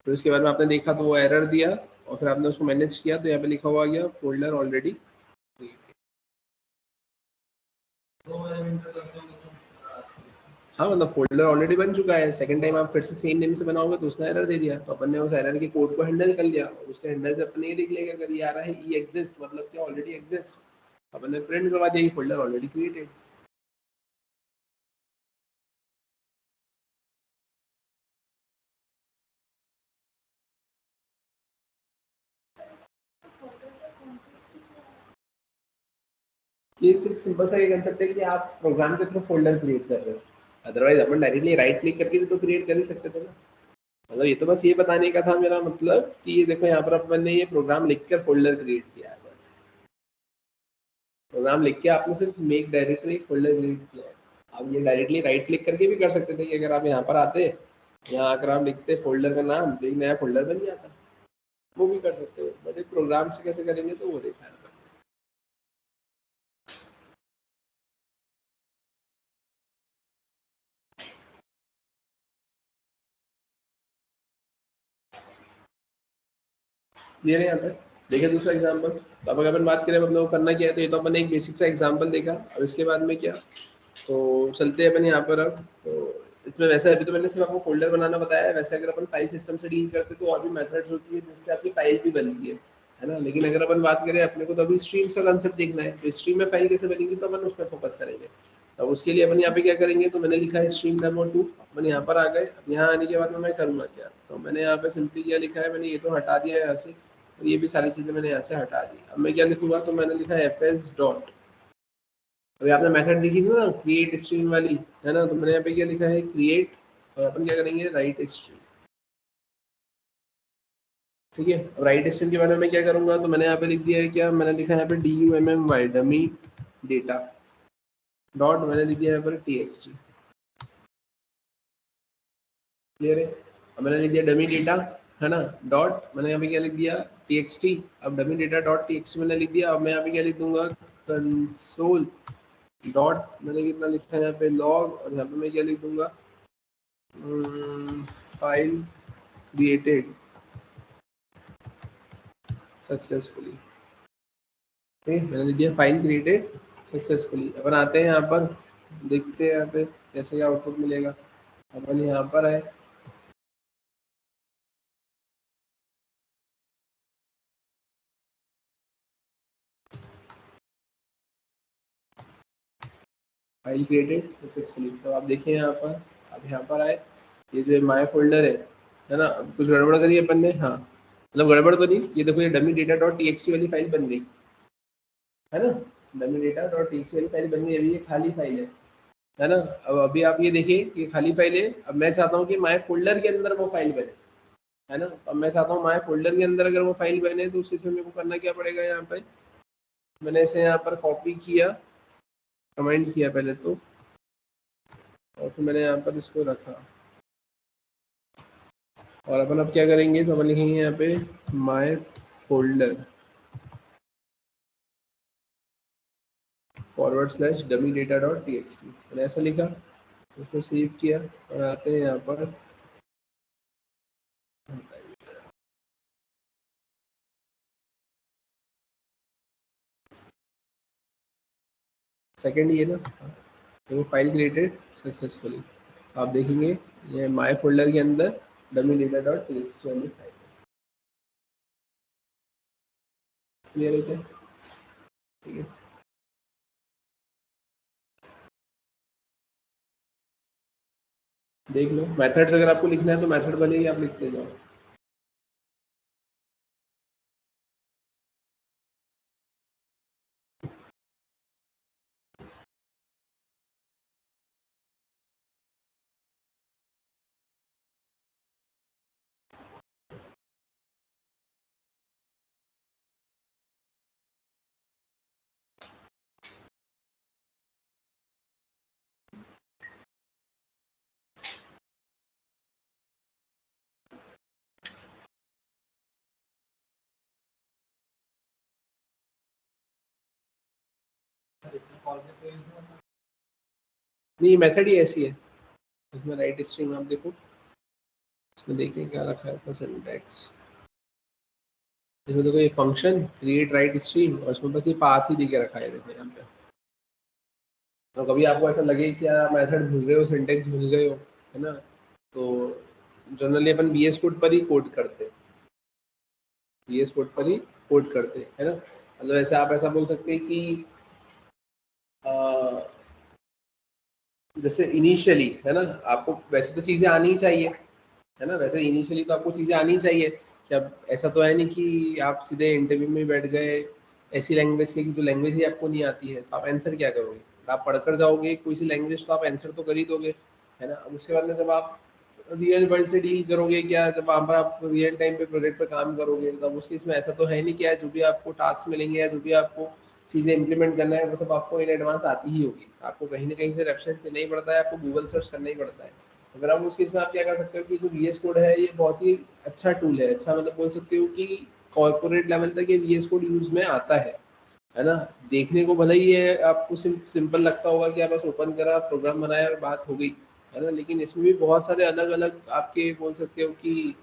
फिर उसके बाद में आपने देखा तो वो एरर दिया, और फिर आपने उसको मैनेज किया तो यहाँ पे लिखा हुआ गया फोल्डर ऑलरेडी क्रिएटेड। हाँ, मतलब फोल्डर ऑलरेडी बन चुका है, सेकंड टाइम आप फिर से सेम नेम से बनाओगे तो उसने एरर दे दिया, तो अपन ने उस एरर के कोड को हैंडल कर लिया, और उसके हैंडल से अपन ये लिख लेगा, अगर ये आ रहा है ई एग्जिस्ट, मतलब क्या ऑलरेडी एग्जिस्ट, अपन ने प्रिंट करवा दिया फोल्डर ऑलरेडी क्रिएटेड। ये सिर्फ सिंपल सा ये कंसेप्ट है कि आप प्रोग्राम के थ्रू फोल्डर क्रिएट कर रहे हो, अदरवाइज अपन डायरेक्टली राइट क्लिक करके भी तो क्रिएट कर ही सकते थे ना। मतलब ये तो बस ये बताने का था मेरा मतलब कि ये देखो यहाँ पर अपन ने ये प्रोग्राम लिखकर फोल्डर क्रिएट किया है, बस प्रोग्राम लिख के आपने सिर्फ मेक डायरेक्टरी फोल्डर क्रिएट किया है। आप ये डायरेक्टली राइट क्लिक करके भी कर सकते थे कि अगर आप यहाँ पर आते, यहाँ आकर आप लिखते फोल्डर का नाम तो एक नया फोल्डर बन जाता, वो भी कर सकते हो, बट एक प्रोग्राम से कैसे करेंगे तो वो देखा है। क्लियर है यहाँ पर। देखिए दूसरा एग्जाम्पल, तो अब अगर अपन बात करें अपन को करना क्या है, तो ये तो अपन ने एक बेसिक सा एग्जाम्पल देखा, अब इसके बाद में क्या, तो चलते हैं अपन यहाँ पर। अब तो इसमें वैसे अभी तो मैंने सिर्फ आपको फोल्डर बनाना बताया है, वैसे अगर अपन फाइल सिस्टम से डील करते तो और भी मेथड्स होती है जिससे आपकी फाइल भी बनती है ना। लेकिन अगर अपन बात करें, अपने को तो अभी स्ट्रीम्स का कंसेप्ट देखना है, तो स्ट्रीम में फाइल कैसे बनेगी तो अपन उस पर फोकस करेंगे। तो उसके लिए अपन यहाँ पे क्या करेंगे, तो मैंने लिखा है स्ट्रीम डेमो 2, अपन यहाँ पर आ गए। अब यहाँ आने के बाद में मैं करूँगा क्या, तो मैंने यहाँ पे सिंपली क्या लिखा है, मैंने ये तो हटा दिया है यहाँ से, और ये भी सारी चीज़ें मैंने यहाँ से हटा दी। अब मैं क्या लिखूंगा, तो मैंने लिखा है fs डॉट, अभी आपने मेथड लिखी थी ना क्रिएट स्ट्रीम वाली, है ना, तो मैंने यहाँ पे क्या लिखा है क्रिएट, और अपन क्या करेंगे राइट स्ट्रीम। ठीक है, अब राइट स्ट्रीम के बारे में मैं क्या करूंगा, तो मैंने यहाँ पे लिख दिया है क्या, मैंने लिखा है यहाँ पे DUMMY डमी डेटा डॉट, मैंने लिख दिया यहाँ पर TXT। क्लियर है, अब मैंने लिख दिया डमी डेटा, है ना, डॉट, मैंने यहाँ पे क्या लिख दिया TXT। अब डमी डेटा डॉट TXT मैंने लिख दिया। अब मैं यहाँ पे क्या लिख दूंगा, कंसोल डॉट, मैंने कितना लिखा है यहाँ पे लॉग, और यहाँ पे मैं क्या लिख दूंगा फाइल क्रिएटेड सक्सेसफुली। ठीक, मैंने लिख दिया फाइल क्रिएटेड सक्सेसफुली। अपन आते हैं यहाँ पर, देखते हैं यहाँ पे कैसे क्या आउटपुट मिलेगा। अपन यहाँ पर आए, फाइल क्रिएटेड सक्सेसफुली। तो आप देखिए यहाँ पर, आप यहाँ पर आए, ये जो माय फोल्डर है ना, अब कुछ गड़बड़ करी अपन ने, हाँ मतलब गड़बड़ तो नहीं, ये देखो ये dummy data dot T x T वाली फाइल बन गई है ना, dummy data dot T x T वाली फाइल बन गई। अभी ये खाली फाइल है ना। अब अभी आप ये देखिए कि खाली फाइल है। अब मैं चाहता हूँ कि माय फोल्डर के अंदर वो फाइल बने, है ना। अब मैं चाहता हूँ माय फोल्डर के अंदर अगर वो फाइल बने तो उस में मेरे को करना क्या पड़ेगा, यहाँ पे मैंने इसे यहाँ पर कॉपी किया, कमेंट किया पहले तो, और फिर मैंने यहाँ पर इसको रखा। और अपन अब क्या करेंगे, तो अपन लिखेंगे यहाँ पे my folder forward slash dummy data dot T x T, मैंने ऐसा लिखा, उसको सेव किया और आते हैं यहाँ पर। सेकेंड ये ना, वो फाइल क्रिएटेड सक्सेसफुली। आप देखेंगे ये माय फोल्डर के अंदर dummy data dot T x T वाली फाइल। क्लियर है क्या? ठीक है, देख लो। मेथड्स अगर आपको लिखना है तो मेथड बनेगी, आप लिखते जाओ। नहीं, मेथड ही ऐसी है। इसमें राइट स्ट्रिंग आप देखो, इसमें देखिए क्या रखा है इसका सिंटैक्स। इसमें देखो ये फंक्शन क्रिएट राइट स्ट्रीम, और इसमें बस ये पाथ ही दे के रखा है, देखो यहाँ पे। तो कभी आपको ऐसा लगे कि यार मेथड भूल गए हो, सिंटैक्स भूल गए हो, है ना, तो जनरली अपन वी एस कोड पर ही कोड करते हैं, वी एस कोड पर ही कोड करते हैं, है ना। मतलब ऐसे आप ऐसा बोल सकते हैं कि अ, जैसे इनिशियली, है ना, आपको वैसे तो चीज़ें आनी ही चाहिए, है ना, वैसे इनिशियली तो आपको चीज़ें आनी ही चाहिए कि अब ऐसा तो है नहीं कि आप सीधे इंटरव्यू में बैठ गए ऐसी लैंग्वेज की जो लैंग्वेज ही आपको नहीं आती है, तो आप आंसर क्या करोगे? आप पढ़कर जाओगे कोई सी लैंग्वेज तो आप आंसर तो कर ही दोगे, है ना। अब उसके बाद में जब आप रियल वर्ल्ड से डील करोगे, क्या जब वहाँ पर आप रियल टाइम पे प्रोजेक्ट पे काम करोगे, तब उसके इसमें ऐसा तो है नहीं कि यार जो भी आपको टास्क मिलेंगे या जो भी आपको चीज़ें इंप्लीमेंट करना है वो सब आपको इन एडवांस आती ही होगी। आपको कहीं ना कहीं से रेफरेंस लेना ही पड़ता है, आपको गूगल सर्च करना ही पड़ता है। अगर आप उस केस में आप क्या कर सकते हो कि जो वी एस कोड है ये बहुत ही अच्छा टूल है, अच्छा मतलब बोल सकते हो कि कॉर्पोरेट लेवल तक ये वी एस कोड यूज में आता है ना। देखने को भले ही है आपको सिंपल लगता होगा कि आप बस ओपन करा प्रोग्राम बनाया और बात हो गई, है ना, लेकिन इसमें भी बहुत सारे अलग अलग आपके बोल सकते हो कि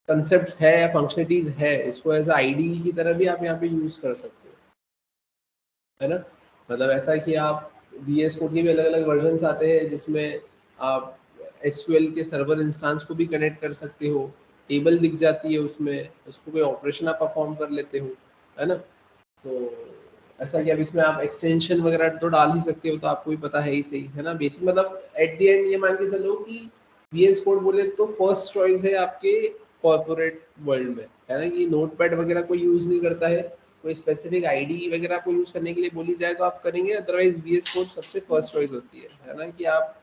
कंसेप्ट है या फंक्शनलिटीज है, इसको एज आईडी की तरह भी आप यहाँ पे यूज कर सकते हो, है ना। मतलब ऐसा है कि आप वी एस कोड के भी अलग अलग वर्जन आते हैं जिसमें आप एसक्यूएल के सर्वर इंस्टेंस को भी कनेक्ट कर सकते हो, टेबल दिख जाती है उसमें, उसको कोई ऑपरेशन आप परफॉर्म कर लेते हो, है ना। तो ऐसा कि अब इसमें आप एक्सटेंशन वगैरह तो डाल ही सकते हो, तो आपको भी पता है ही सही, है ना। बेसिक मतलब एट द एंड ये मान के चलो कि वी एस कोड बोले तो फर्स्ट चॉइस है आपके कॉर्पोरेट वर्ल्ड में, है ना, कि नोट पैड वगैरह कोई यूज़ नहीं करता है, कोई स्पेसिफिक आईडी वगैरह को यूज़ करने के लिए बोली जाए तो आप करेंगे, अदरवाइज वी एस कोड सबसे फर्स्ट चॉइस होती है ना, कि आप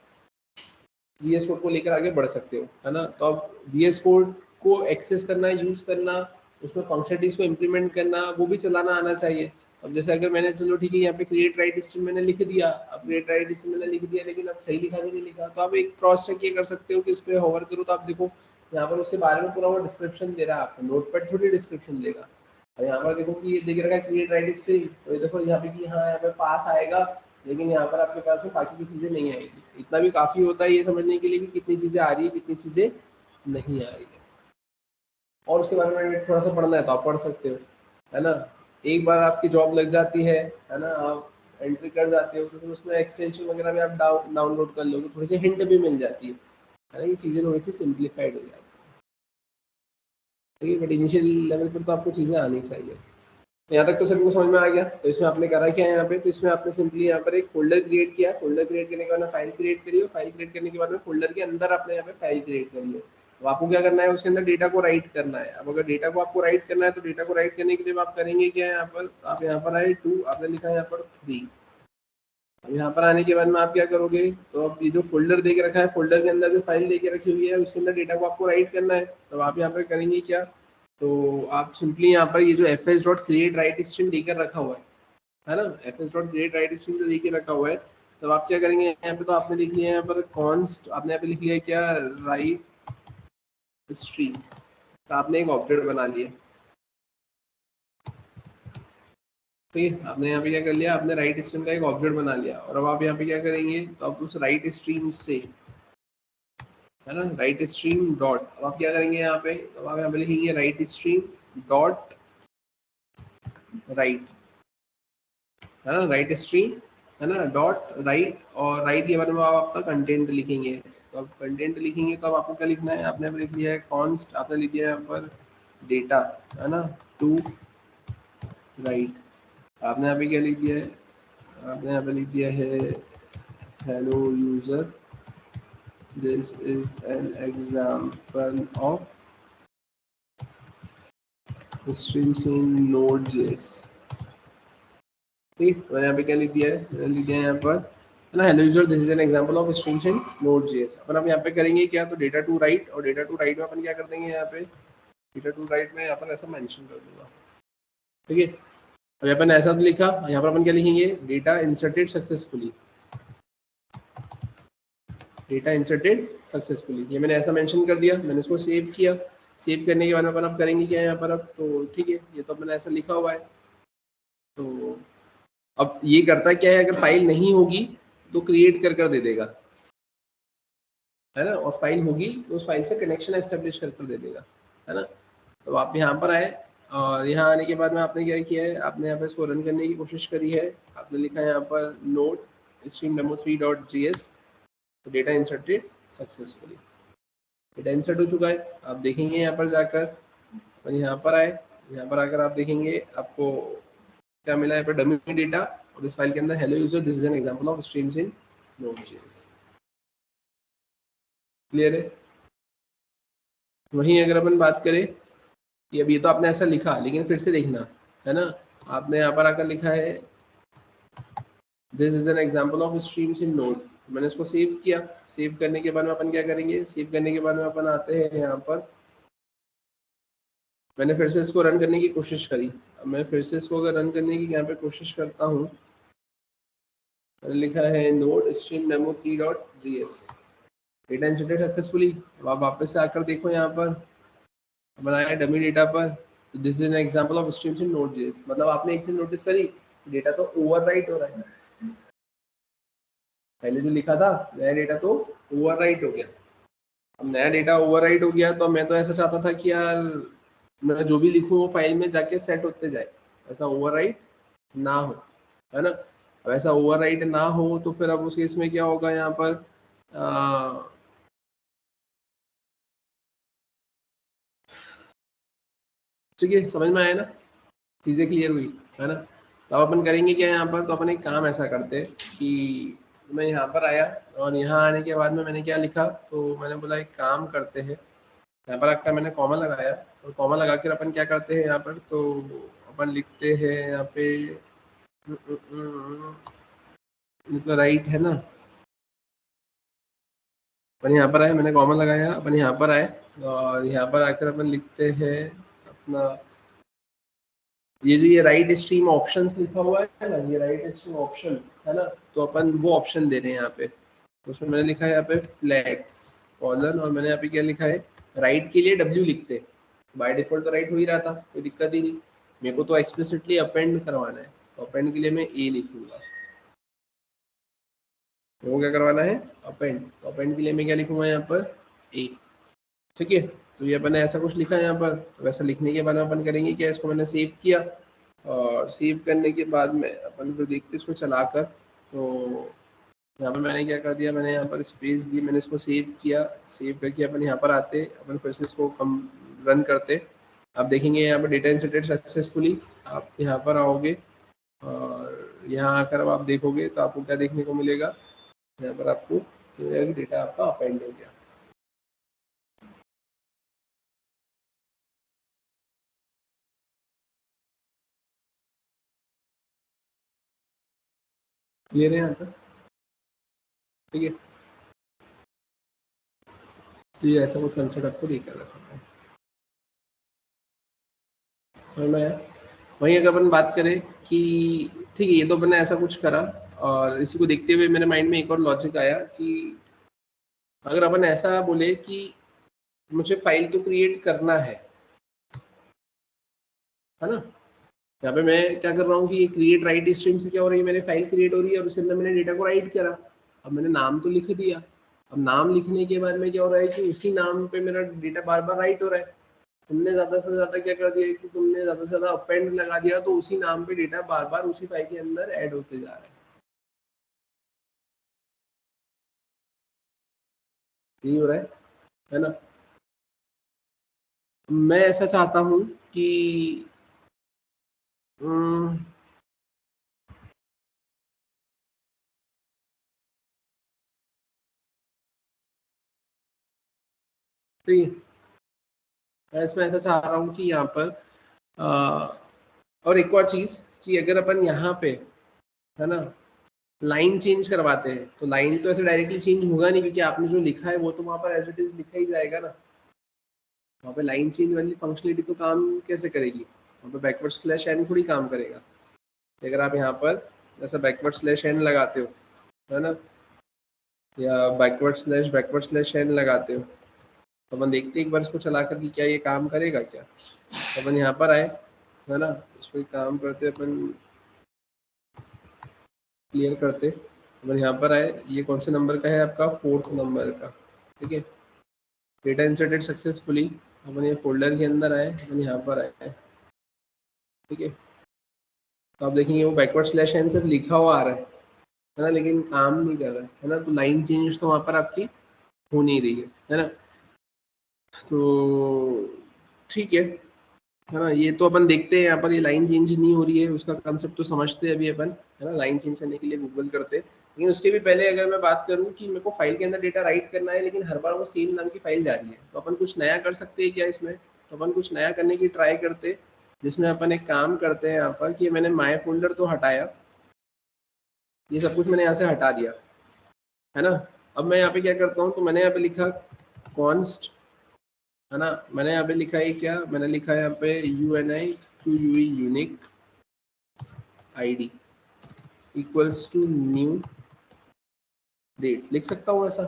वी एस कोड को लेकर आगे बढ़ सकते हो, है ना। तो अब वी एस कोड को एक्सेस करना, यूज़ करना, उसमें फंक्शनलिटीज़ को इम्प्लीमेंट करना, वो भी चलाना आना चाहिए। अब जैसे अगर मैंने चलो ठीक है यहाँ पे क्रिएट राइट स्ट्रीम मैंने लिख दिया, अब क्रिएट राइट स्ट्रीम मैंने लिख दिया लेकिन अब सही लिखा कि नहीं लिखा, तो आप एक क्रॉस चेक ये कर सकते हो कि इस पर होवर करो तो आप देखो यहाँ पर उसके बारे में पूरा वो डिस्क्रिप्शन दे रहा है आपको, नोट पर थोड़ी डिस्क्रिप्शन देगा। और यहाँ पर देखो कि ये दिख रहा है क्रिएट राइट स्ट्रीम, तो ये देखो यहाँ पे कि हाँ यहाँ पे पाथ आएगा लेकिन यहाँ पर आपके पास में बाकी की चीज़ें नहीं आएगी। इतना भी काफ़ी होता है ये समझने के लिए कि कितनी चीज़ें आ रही है, कितनी चीज़ें नहीं आ रही है। और उसके बारे में थोड़ा सा पढ़ना है तो आप पढ़ सकते हो, है ना। एक बार आपकी जॉब लग जाती है ना, आप एंट्री कर जाते हो तो फिर उसमें एक्सटेंशन वगैरह भी आप डाउनलोड कर लो तो थोड़ी सी हिंट भी मिल जाती है ना, ये चीज़ें थोड़ी सी सिंप्लीफाइड हो जाती है। ठीक है, बट इनिशियल लेवल पर तो आपको चीज़ें आनी चाहिए। तो यहाँ तक तो सभी को समझ में आ गया। तो इसमें आपने करा क्या है यहाँ पे, तो इसमें आपने सिंपली यहाँ पर एक फोल्डर क्रिएट किया। फोल्डर क्रिएट करने के बाद फाइल क्रिएट करी, और फाइल क्रिएट करने के बाद में फोल्डर के अंदर आपने यहाँ पे फाइल क्रिएट करी है। अब आपको क्या करना है, उसके अंदर डेटा को राइट करना है। अब अगर डेटा को आपको राइट करना है तो डेटा को राइट करने के लिए आप करेंगे क्या है, यहाँ पर आप यहाँ पर आए 2, आपने लिखा है यहाँ पर 3। अब यहाँ पर आने के बाद में आप क्या करोगे, तो अब ये जो फोल्डर दे के रखा है, फोल्डर के अंदर जो फाइल दे के रखी हुई है उसके अंदर डेटा को आपको राइट करना है। तो आप यहाँ पर करेंगे क्या, तो आप सिंपली यहाँ पर ये जो fs dot create write stream देकर रखा हुआ है ना, fs dot create write stream जो देके रखा हुआ है, तो आप क्या करेंगे यहाँ पे, तो आपने लिख लिया है यहाँ पर कॉन्स्ट, आपने यहाँ पे लिख लिया है क्या, राइट स्ट्रीम। तो आपने एक ऑब्जेक्ट बना लिया। ठीक है, आपने यहाँ पे क्या कर लिया, आपने राइट स्ट्रीम का एक ऑब्जेक्ट बना लिया। और अब आप यहाँ पे क्या करेंगे, तो आप उस राइट स्ट्रीम से, है ना, राइट स्ट्रीम डॉट, अब आप क्या करेंगे यहाँ पे, तो आप यहाँ पे लिखेंगे राइट स्ट्रीम डॉट राइट, है ना, राइट स्ट्रीम, है ना, डॉट राइट, और राइट के बारे में आप आपका कंटेंट लिखेंगे। तो अब कंटेंट लिखेंगे तो अब आपको क्या लिखना है, आपने लिख लिया है कॉन्स्ट, आपने लिख दिया है यहाँ पर डेटा, है ना, टू राइट। आपने यहाँ पे क्या लिख दिया है, आपने यहाँ पे लिख दिया है hello user, this is an example of streams in Node.js. ठीक, मैंने यहाँ पे क्या लिख दिया है, मैंने लिख दिया है यहाँ पर, है ना, hello user this is an example of strings in नोड.js। अपन अब यहाँ पे करेंगे क्या, तो डेटा टू राइट, और डेटा टू राइट में अपन क्या कर देंगे यहाँ पे, डेटा टू राइट में यहाँ पर ऐसा मेंशन कर दूंगा। ठीक है, अब अपन ऐसा तो लिखा, यहाँ पर अपन क्या लिखेंगे, data inserted successfully, data inserted successfully, ये मैंने ऐसा मेंशन कर दिया। मैंने इसको सेव किया। सेव करने के बाद अपन अब करेंगे क्या यहाँ पर, अब तो ठीक है, ये तो मैंने ऐसा लिखा हुआ है। तो अब ये करता क्या है, अगर फाइल नहीं होगी तो क्रिएट कर दे देगा, है ना, और फाइल होगी तो उस फाइल से कनेक्शन एस्टेब्लिश कर दे देगा, है ना। तो आप यहाँ पर आए, और यहाँ आने के बाद में आपने क्या किया है, आपने यहाँ पर इसको रन करने की कोशिश करी है। आपने लिखा है यहाँ पर नोड स्ट्रीम डेमो 3.js, तो data inserted successfully, data insert हो चुका है। आप देखेंगे यहाँ पर जाकर, और यहाँ पर आए, यहाँ पर आकर आप देखेंगे आपको क्या मिला है, यहाँ पर डमी डेटा, और इस फाइल के अंदर hello user this is an example of streams in Node.js. Clear है। वहीं अगर अपन बात करें कि अब ये तो आपने ऐसा लिखा, लेकिन फिर से देखना, है ना, आपने यहाँ पर आकर लिखा है this is an example of streams in node. मैंने इसको सेव किया। सेव करने के बाद में अपन क्या करेंगे, सेव करने के बाद में अपन आते हैं यहाँ पर, मैंने फिर से इसको रन करने की कोशिश करी। अब मैं फिर से इसको अगर रन करने की यहाँ पे कोशिश करता हूँ, मैंने लिखा है node stream demo 3.js, data inserted successfully. अब आप वापस से आकर देखो यहाँ पर, बनाया डमी डेटा पर, this is an example of streams in Node.js. मतलब आपने एक चीज नोटिस करी, डेटा तो ओवरराइट हो रहा है। पहले जो लिखा था नया डेटा तो ओवरराइट हो गया। अब नया डेटा ओवरराइट हो गया, तो मैं तो ऐसा चाहता था कि यार मैं जो भी लिखूं वो फाइल में जाके सेट होते जाए, ऐसा ओवरराइट ना हो, है ना। अब ऐसा ओवरराइट ना हो तो फिर अब उस केस में क्या होगा यहाँ पर, ठीक है, समझ में आया ना, चीज़ें क्लियर हुई, है ना। तो अब अपन करेंगे क्या यहाँ पर, तो अपन एक काम ऐसा करते हैं कि मैं यहाँ पर आया, और यहाँ आने के बाद में मैंने क्या लिखा, तो मैंने बोला एक काम करते हैं, यहाँ पर आकर मैंने कॉमा लगाया, और कॉमा लगा कर अपन क्या करते हैं यहाँ पर, तो अपन लिखते हैं यहाँ पे ये तो राइट है ना। अपन यहाँ पर आए, मैंने कॉमा लगाया, अपन यहाँ पर आए, और यहाँ पर आकर अपन लिखते हैं अपना, ये जो ये राइट स्ट्रीम ऑप्शंस लिखा हुआ है ना, ये राइट स्ट्रीम ऑप्शंस है ना, तो अपन वो ऑप्शन दे रहे हैं यहाँ पे। तो उसमें मैंने लिखा है यहाँ पे फ्लैग्स कॉलन, और मैंने यहाँ पे क्या लिखा है, राइट के लिए डब्ल्यू लिखते, बाय डिफॉल्ट तो राइट हो ही रहा था, कोई दिक्कत ही नहीं। मेरे को तो एक्सप्लिसिटली अपेंड करवाना है, तो अपेंड के लिए मैं ए लिखूंगा। वो क्या करवाना है, अपेंड। तो अपेंड के लिए मैं क्या लिखूंगा यहाँ पर, ए। ठीक है, तो ये अपन ने ऐसा कुछ लिखा है यहाँ पर। तो वैसा लिखने के बाद अपन करेंगे क्या, इसको मैंने सेव किया, और सेव करने के बाद में अपन को देखते इसको चलाकर। तो यहाँ पर मैंने क्या कर दिया, मैंने यहाँ पर स्पेस दी, मैंने इसको सेव किया। सेव करके अपन यहाँ पर आते, अपन फिर से इसको कम रन करते। आप देखेंगे यहाँ पर डेटा इंसर्टेड सक्सेसफुली। आप यहाँ पर आओगे और यहाँ आकर अब आप देखोगे तो आपको क्या देखने को मिलेगा, यहाँ पर आपको डेटा आपका अपेंड हो गया। क्लियर है यहाँ पर? ठीक है, तो ये ऐसा कुछ कंसेप्ट आपको देकर रखा है, समझ में आया? वहीं अगर अपन बात करें कि ठीक है, ये तो अपन ने ऐसा कुछ करा, और इसी को देखते हुए मेरे माइंड में एक और लॉजिक आया कि अगर अपन ऐसा बोले कि मुझे फाइल तो क्रिएट करना है ना। यहाँ पे मैं क्या कर रहा हूँ कि ये क्रिएट राइट स्ट्रीम से क्या हो रही है, मेरी फाइल क्रिएट हो रही है और उसके अंदर मैंने डेटा को राइट करा। अब मैंने नाम तो लिख दिया, अब नाम लिखने के बाद में क्या हो रहा है कि उसी नाम पे मेरा डेटा बार बार राइट हो रहा है। तुमने ज्यादा से ज्यादा क्या कर दिया कि तुमने ज्यादा से ज्यादा अपेंड लगा दिया, तो उसी नाम पे डेटा बार बार उसी फाइल के अंदर ऐड होते जा रहा है। यही हो रहा है ना। मैं ऐसा चाहता हूँ कि अम, ठीक है, मैं इसमें ऐसा चाह रहा हूँ कि यहाँ पर और एक और चीज कि अगर अपन यहाँ पे है ना लाइन चेंज करवाते हैं, तो लाइन तो ऐसे डायरेक्टली चेंज होगा नहीं, क्योंकि आपने जो लिखा है वो तो वहाँ पर एज इट इज लिखा ही जाएगा ना। वहाँ पे लाइन चेंज वाली फंक्शनलिटी तो काम कैसे करेगी, वहाँ पे बैकवर्ड स्लैश एन थोड़ी काम करेगा। अगर आप यहाँ पर जैसा बैकवर्ड स्लैश एन लगाते हो, है ना, या बैकवर्ड स्लैश एन लगाते हो, तो अपन देखते हैं एक बार इसको चला कर कि क्या ये काम करेगा क्या। तो अपन यहाँ पर आए, है ना, इसको एक काम करते अपन, क्लियर करते अपन यहाँ पर आए। ये कौन से नंबर का है आपका, 4th नंबर का। ठीक है, डेटा इंसर्टेड सक्सेसफुली। अपन ये फोल्डर के अंदर आए, अपन यहाँ पर आए। ठीक है, तो आप देखेंगे वो बैकवर्ड स्लैश एन सिर्फ लिखा हुआ आ रहा है ना, लेकिन काम नहीं कर रहा है ना। तो लाइन चेंज तो वहाँ पर आपकी हो नहीं रही है ना। तो ठीक है ना, ये तो अपन देखते हैं यहाँ पर, ये लाइन चेंज नहीं हो रही है, उसका कंसेप्ट तो समझते हैं अभी अपन, है ना। लाइन चेंज करने के लिए गूगल करते हैं, लेकिन उसके भी पहले अगर मैं बात करूँ कि मेरे को फाइल के अंदर डेटा राइट करना है, लेकिन हर बार वो सेम नाम की फाइल जा रही है, तो अपन कुछ नया कर सकते हैं क्या इसमें। तो अपन कुछ नया करने की ट्राई करते, जिसमें अपन एक काम करते हैं यहाँ पर कि मैंने माई फोल्डर तो हटाया, ये सब कुछ मैंने यहाँ से हटा दिया, है ना। अब मैं यहाँ पे क्या करता हूँ, तो मैंने यहाँ पे लिखा कॉन्स्ट, है ना। मैंने यहाँ पे लिखा है क्या, मैंने लिखा है यहाँ पे UNI unique ID equals to new date, लिख सकता हूँ ऐसा,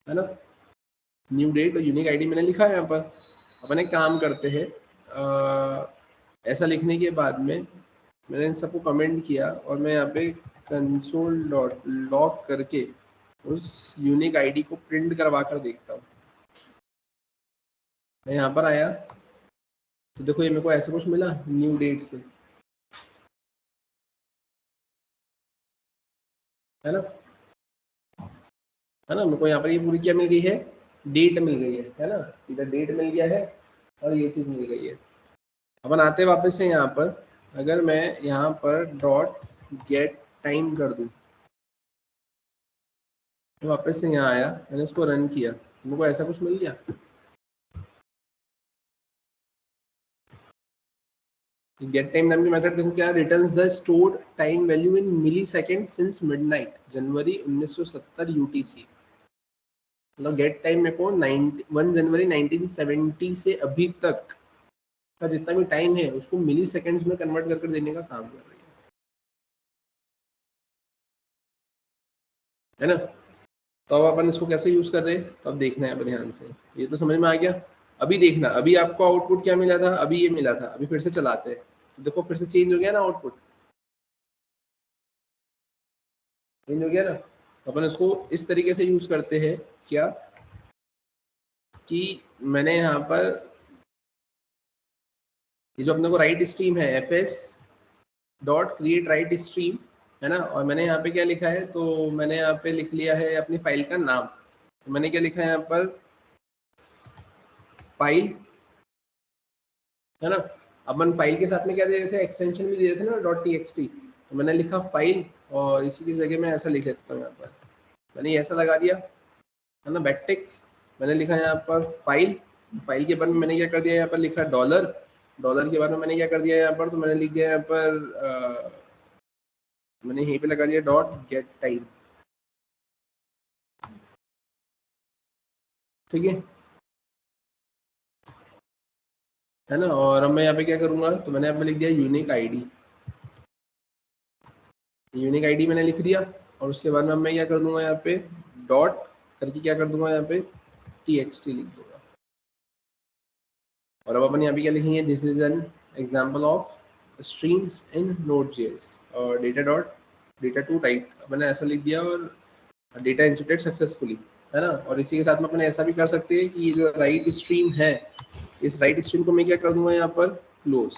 है ना। न्यू डेट और यूनिक आईडी मैंने लिखा है यहाँ पर। अपन एक काम करते हैं, ऐसा लिखने के बाद में मैंने इन सबको कमेंट किया, और मैं यहाँ पे कंसोल डॉट लॉग करके उस यूनिक आईडी को प्रिंट करवा कर देखता हूँ। मैं यहाँ पर आया, तो देखो ये मेरे को ऐसा कुछ मिला न्यू डेट से, है ना। है ना, मेरे को यहाँ पर ये पूरी क्या मिल गई है, डेट मिल गई है ना। इधर डेट मिल गया है और ये चीज़ मिल गई है। अपन आते वापस से यहाँ पर, अगर मैं यहाँ पर डॉट गेट टाइम कर दूँ, तो वापस से यहाँ आया, मैंने इसको रन किया, मेरे को ऐसा कुछ मिल गया। गेट टाइम नाम की मेथड देखो क्या, returns the stored time value in millisecond since midnight January 1970 UTC। मतलब गेट टाइम मेरे को 1 जनवरी 1970 से अभी तक का जितना भी टाइम है उसको मिली सेकेंड्स में कन्वर्ट कर देने का काम कर रही है ना। तो अब अपन इसको कैसे यूज कर रहे हैं, तो अब देखना है अब ध्यान से, ये तो समझ में आ गया। अभी देखना, अभी आपको आउटपुट क्या मिला था, अभी ये मिला था, अभी फिर से चलाते हैं, तो देखो फिर से चेंज हो गया ना आउटपुट। चेंज हो गया ना। तो अपन इसको इस तरीके से यूज करते हैं क्या कि मैंने यहाँ पर ये जो अपने को राइट स्ट्रीम है fs dot create write stream है ना, और मैंने यहाँ पे क्या लिखा है, तो मैंने यहाँ पे लिख लिया है अपनी फाइल का नाम। तो मैंने क्या लिखा है यहाँ पर, फाइल है ना। अपन फाइल के साथ में क्या दे रहे थे, एक्सटेंशन भी दे रहे थे ना डॉट टीएक्सटी, तो मैंने लिखा फाइल और इसी की जगह मैं ऐसा लिख लेता हूँ यहाँ पर, मैंने ऐसा लगा दिया है ना, बैकटिक्स। मैंने लिखा यहाँ पर फाइल, फाइल के बाद में मैंने क्या कर दिया यहाँ पर लिखा डॉलर, डॉलर के बाद में मैंने क्या कर दिया यहाँ पर, तो मैंने लिख दिया यहाँ पर मैंने यहीं पे लगा दिया डॉट गेट टाइम, ठीक है ना। और अब मैं यहाँ पे क्या करूँगा, तो मैंने यहाँ पे लिख दिया यूनिक आईडी, यूनिक आईडी मैंने लिख दिया। और उसके बाद में मैं क्या कर दूंगा यहाँ पे डॉट करके क्या कर दूंगा यहाँ पे txt लिख दूंगा। और अब अपन यहाँ पे क्या लिखेंगे, this is an example of streams in Node.js और data dot data to write, मैंने ऐसा लिख दिया और डेटा इंसर्टेड सक्सेसफुली, है ना। और इसी के साथ में अपन ऐसा भी कर सकते हैं कि ये जो राइट स्ट्रीम है, इस राइट स्ट्रीम को मैं क्या कर दूंगा यहाँ पर क्लोज।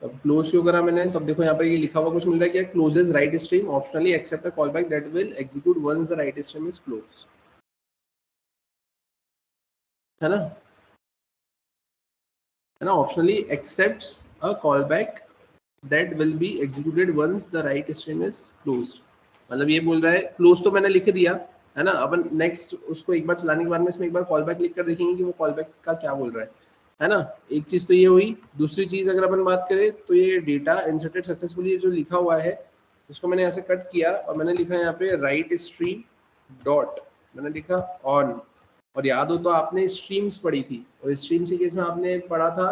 अब क्लोज क्यों करा मैंने, तो अब देखो यहाँ पर ये लिखा हुआ कुछ मिल रहा है क्या, closes write stream optionally accept a callback that will execute once the write stream is close, है ना, है ना। Optionally accepts a callback that will be executed once the write stream is closed. मतलब ये बोल रहा है क्लोज तो मैंने लिख दिया है ना, अपन नेक्स्ट उसको एक बार चलाने के बाद में इसमें एक बार कॉलबैक लिख कर देखेंगे कि वो कॉलबैक का क्या बोल रहा है ना। एक चीज तो ये हुई। दूसरी चीज अगर अपन बात करें तो ये डेटा इंसर्टेड सक्सेसफुली जो लिखा हुआ है उसको मैंने ऐसे कट किया और मैंने लिखा यहाँ पे राइट स्ट्रीम डॉट, मैंने लिखा ऑन। और याद हो तो आपने स्ट्रीम्स पढ़ी थी, और स्ट्रीम्स के केस में आपने पढ़ा था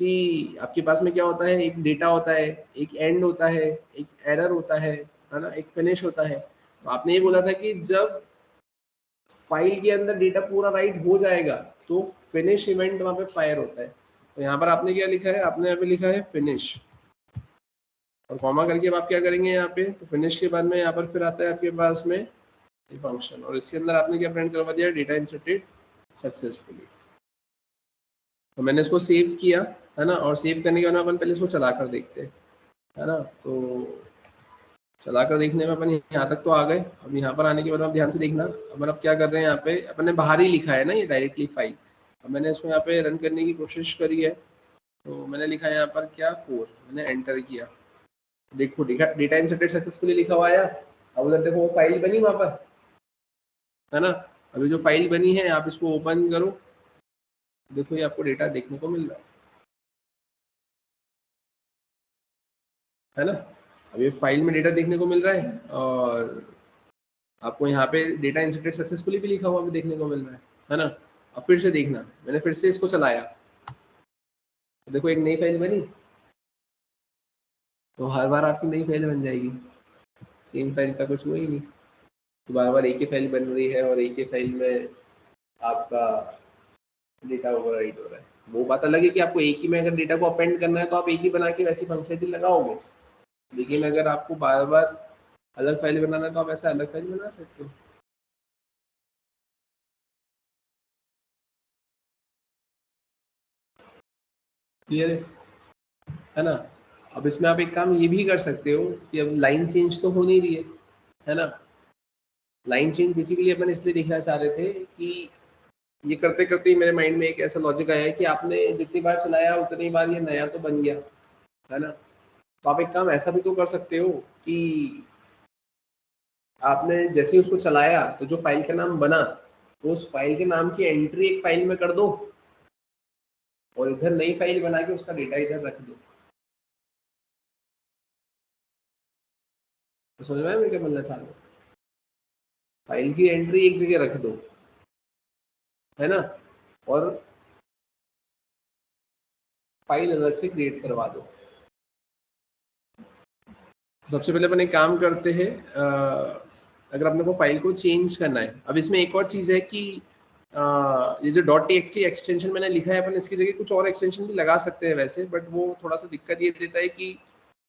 कि आपके पास में क्या होता है, एक डेटा होता है, एक एंड होता है, एक एरर होता है ना, एक फिनिश होता है। तो आपने ये बोला था कि जब फाइल के अंदर डेटा पूरा राइट हो जाएगा तो फिनिश इवेंट वहां पे फायर होता है। तो यहाँ पर आपने क्या लिखा है, आपने यहाँ पे लिखा है फिनिश और कॉमा करके अब आप क्या करेंगे यहाँ पे, तो फिनिश के बाद में यहाँ पर फिर आता है आपके पास में ये फंक्शन, और इसके अंदर आपने क्या प्रिंट करवा दिया, डेटा इंसर्टेड सक्सेसफुली। तो मैंने इसको सेव किया है ना, और सेव करने के बाद अपन पहले इसको चला कर देखते हैं, है ना। तो चला कर देखने में अपन यहाँ तक तो आ गए। अब यहाँ पर आने के बाद आप ध्यान से देखना, अपन अब क्या कर रहे हैं, यहाँ पे अपन ने बाहर ही लिखा है ना ये डायरेक्टली फाइल। अब मैंने इसको यहाँ पे रन करने की कोशिश करी है, तो मैंने लिखा है यहाँ पर क्या 4, मैंने एंटर किया, देखो डेटा इंसर्टेड सक्सेसफुली लिखा हुआ आया। अब उधर देखो वो फाइल बनी वहां पर, है ना। अभी जो फाइल बनी है आप इसको ओपन करो, देखो ये आपको डेटा देखने को मिल रहा है ना। अब ये फाइल में डेटा देखने को मिल रहा है और आपको यहाँ पे डेटा इंसर्टेड सक्सेसफुली भी लिखा हुआ भी देखने को मिल रहा है ना। अब फिर से देखना, मैंने फिर से इसको चलाया, तो देखो एक नई फाइल बनी, तो हर बार आपकी नई फाइल बन जाएगी, सेम फाइल का कुछ हुआ ही नहीं। तो बार बार एक ही फाइल बन रही है और एक ही फाइल में आपका डेटा ओवरराइट हो रहा है। वो बात अलग है कि आपको एक ही में अगर डेटा को अपेंड करना है तो आप एक ही बना के वैसी फंक्शनलिटी लगाओगे, लेकिन अगर आपको बार बार अलग फाइल बनाना है तो आप ऐसा अलग फाइल बना सकते हो। क्लियर है ना। अब इसमें आप एक काम ये भी कर सकते हो कि अब लाइन चेंज तो हो नहीं रही है ना। लाइन चेंज बेसिकली अपन इसलिए देखना चाह रहे थे कि ये करते करते ही मेरे माइंड में एक ऐसा लॉजिक आया है कि आपने जितनी बार चलाया उतनी बार ये नया तो बन गया, है ना। तो आप एक काम ऐसा भी तो कर सकते हो कि आपने जैसे ही उसको चलाया तो जो फाइल का नाम बना, तो उस फाइल के नाम की एंट्री एक फाइल में कर दो और इधर नई फाइल बना के उसका डेटा इधर रख दो। तो समझ में आया मैं क्या बोलना चाह रहा हूँ, फाइल की एंट्री एक जगह रख दो, है ना, और फाइल अलग से क्रिएट करवा दो। सबसे पहले अपन एक काम करते हैं, अगर अपने को फाइल को चेंज करना है, अब इसमें एक और चीज़ है कि ये जो डॉट टीएक्सटी एक्सटेंशन मैंने लिखा है अपन इसकी जगह कुछ और एक्सटेंशन भी लगा सकते हैं वैसे, बट वो थोड़ा सा दिक्कत ये देता है कि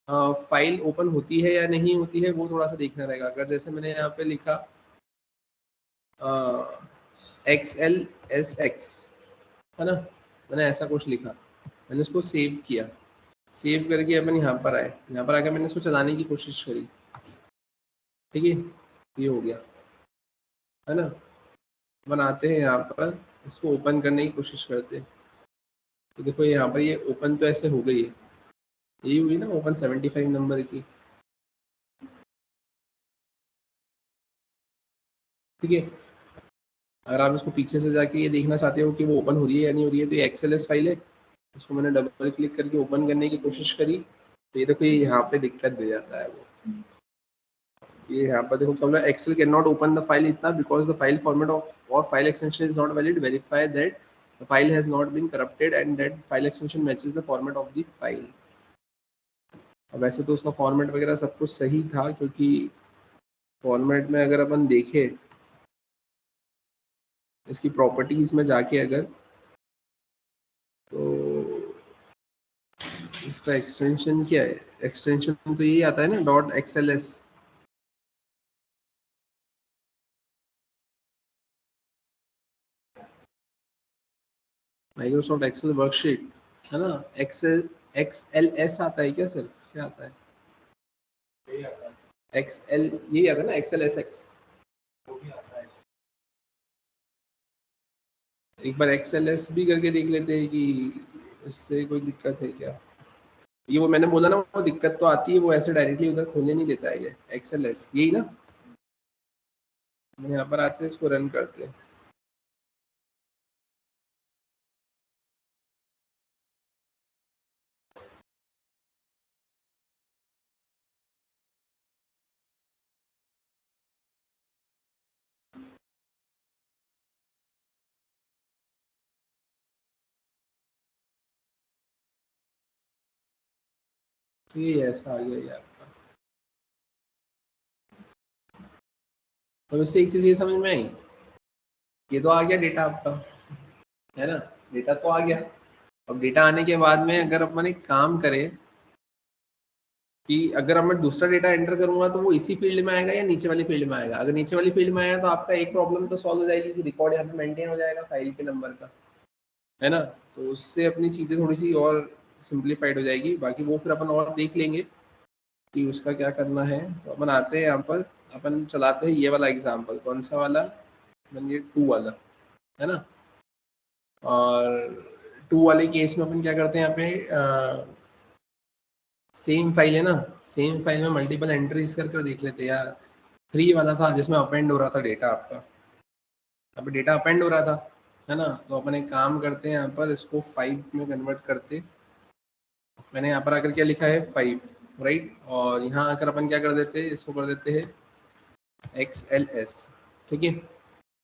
फाइल ओपन होती है या नहीं होती है वो थोड़ा सा देखना रहेगा। अगर जैसे मैंने यहाँ पे लिखा XLSX, है ना, मैंने ऐसा कुछ लिखा, मैंने उसको सेव किया, सेव करके अपन यहाँ पर आए, यहाँ पर आकर मैंने इसको चलाने की कोशिश करी, ठीक है, ये हो गया, है ना। अपन आते हैं यहाँ पर, इसको ओपन करने की कोशिश करते हैं, तो देखो यहाँ पर ये ओपन तो ऐसे हो गई है, यही हुई ना ओपन 75 नंबर की, ठीक है। अगर आप इसको पीछे से जाके ये देखना चाहते हो कि वो ओपन हो रही है या नहीं हो रही है, तो ये XLS फाइल है, उसको मैंने डबल क्लिक करके ओपन करने की कोशिश करी, तो ये देखो ये यहाँ पे दिक्कत दे जाता है वो, ये यहाँ पर देखो क्या बोला, Excel can not open the file इतना because the file format of or file extension is not valid, verify that the file has not been corrupted and that file extension matches the format of the file. अब वैसे तो उसका format वगैरह सब कुछ सही था, क्योंकि फॉर्मेट में अगर अपन देखें इसकी प्रॉपर्टीज में जाके अगर, तो इसका एक्सटेंशन क्या है, एक्सटेंशन तो यही आता है ना .xls, माइक्रोसॉफ्ट एक्सेल वर्कशीट, है ना। एक्सेल XLS आता है क्या, सिर्फ क्या आता है, XL यही आता है ना, XLSX। एक बार XLS भी करके देख लेते हैं कि इससे कोई दिक्कत है क्या। ये वो मैंने बोला ना, वो दिक्कत तो आती है, वो ऐसे डायरेक्टली उधर खोलने नहीं देता है ये XLS, यही ना। यहाँ पर आते हैं, इसको रन करते हैं। तो ये ऐसा आ गया ये आपका। तो इससे एक चीज़ ये समझ में आई, ये तो आ गया डेटा आपका, है ना, डेटा तो आ गया। अब डेटा आने के बाद में अगर अपन एक काम करें कि अगर अब मैं दूसरा डेटा एंटर करूंगा तो वो इसी फील्ड में आएगा या नीचे वाली फील्ड में आएगा। अगर नीचे वाली फील्ड में आया तो आपका एक प्रॉब्लम तो सॉल्व हो जाएगी कि रिकॉर्ड यहाँ पे मेंटेन हो जाएगा फाइल के नंबर का, है ना। तो उससे अपनी चीज़ें थोड़ी सी और सिंप्लीफाइड हो जाएगी। बाकी वो फिर अपन और देख लेंगे कि उसका क्या करना है। तो अपन आते हैं यहाँ पर, अपन चलाते हैं ये वाला एग्जाम्पल, कौन सा वाला, ये 2 वाला, है ना। और 2 वाले केस में अपन क्या करते हैं, यहाँ पे सेम फाइल है ना, सेम फाइल में मल्टीपल एंट्रीज कर देख लेते हैं यार। 3 वाला था जिसमें अपेंड हो रहा था डेटा आपका, यहाँ पे डेटा अपेंड हो रहा था, है ना। तो अपन एक काम करते हैं, यहाँ पर इसको 5 में कन्वर्ट करते, मैंने यहाँ पर आकर क्या लिखा है 5, राइट। और यहाँ आकर अपन क्या कर देते हैं, इसको कर देते हैं XLS, ठीक है।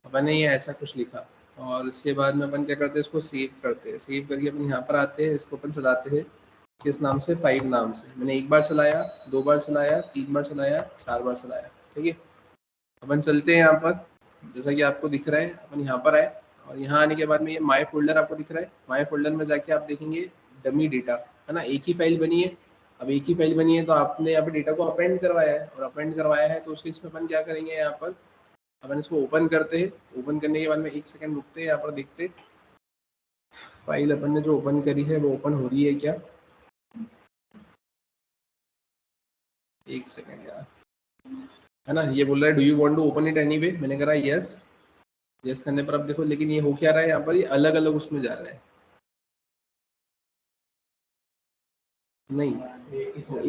अपन ने ये ऐसा कुछ लिखा, और इसके बाद में अपन क्या करते हैं, इसको सेव करते हैं, सेव करके अपन यहाँ पर आते हैं, इसको अपन चलाते हैं किस नाम से, 5 नाम से। मैंने एक बार चलाया, 2 बार चलाया, 3 बार चलाया, 4 बार चलाया, ठीक है। अपन चलते हैं यहाँ पर, जैसा कि आपको दिख रहा है, अपन यहाँ पर आए, और यहाँ आने के बाद में ये माय फोल्डर आपको दिख रहा है, माय फोल्डर में जाके आप देखेंगे डमी डेटा, है ना, एक ही फाइल बनी है। अब एक ही फाइल बनी है तो आपने यहाँ पे डेटा को अपेंड करवाया है, और अपेंड करवाया है तो उसके इसमें अपन क्या करेंगे, यहाँ पर अपन इसको ओपन करते हैं। ओपन करने के बाद में 1 सेकंड रुकते हैं, यहाँ पर देखते फाइल अपन ने जो ओपन करी है वो ओपन हो रही है क्या। 1 सेकंड यार, है ना। ये बोल रहा है do you want to open it anyway, मैंने कहा यस। यस करने पर अब देखो, लेकिन ये हो क्या रहा है, यहाँ पर ये अलग अलग उसमें जा रहा है, नहीं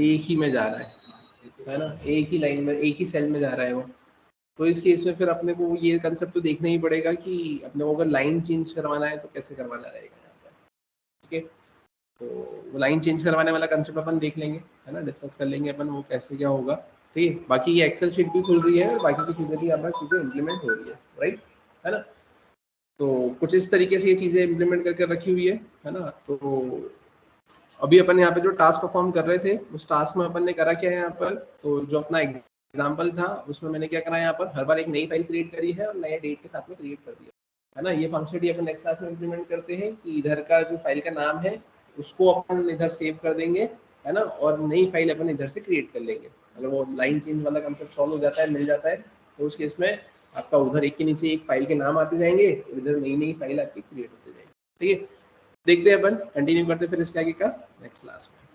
एक ही में जा रहा है ना, एक ही लाइन में, एक ही सेल में जा रहा है वो। तो इस केस में फिर अपने को ये कंसेप्ट तो देखना ही पड़ेगा कि अपने को अगर लाइन चेंज करवाना है तो कैसे करवाना रहेगा यहाँ पर, ठीक है। तो वो लाइन चेंज करवाने वाला कंसेप्ट अपन देख लेंगे, है ना, डिस्कस कर लेंगे अपन वो कैसे क्या होगा, ठीक है। बाकी ये एक्सेल शीट भी खुल रही है और बाकी की चीज़ें भी यहाँ पर चीज़ें इंप्लीमेंट हो रही है, राइट, है ना। तो कुछ इस तरीके से ये चीज़ें इंप्लीमेंट करके रखी हुई है ना। तो अभी अपन यहाँ पे जो टास्क परफॉर्म कर रहे थे, उस टास्क में अपन ने करा क्या है यहाँ पर, तो जो अपना एग्जाम्पल था उसमें मैंने क्या करा, यहाँ पर हर बार एक नई फाइल क्रिएट करी है और नए डेट के साथ में क्रिएट कर दिया, है ना। ये फंक्शनलिटी अपन नेक्स्ट क्लास में इंप्लीमेंट करते हैं कि इधर का जो फाइल का नाम है उसको अपन इधर सेव कर देंगे, है ना, और नई फाइल अपन इधर से क्रिएट कर लेंगे। अगर वो लाइन चेंज वाला कंसेप्ट सॉल्व हो जाता है, मिल जाता है, तो उस केस में आपका उधर एक के नीचे एक फाइल के नाम आते जाएंगे, इधर नई नई फाइल आपकी क्रिएट होते जाएंगे। ठीक है, देखते हैं अपन, कंटिन्यू करते फिर इसके आगे का नेक्स्ट क्लास में।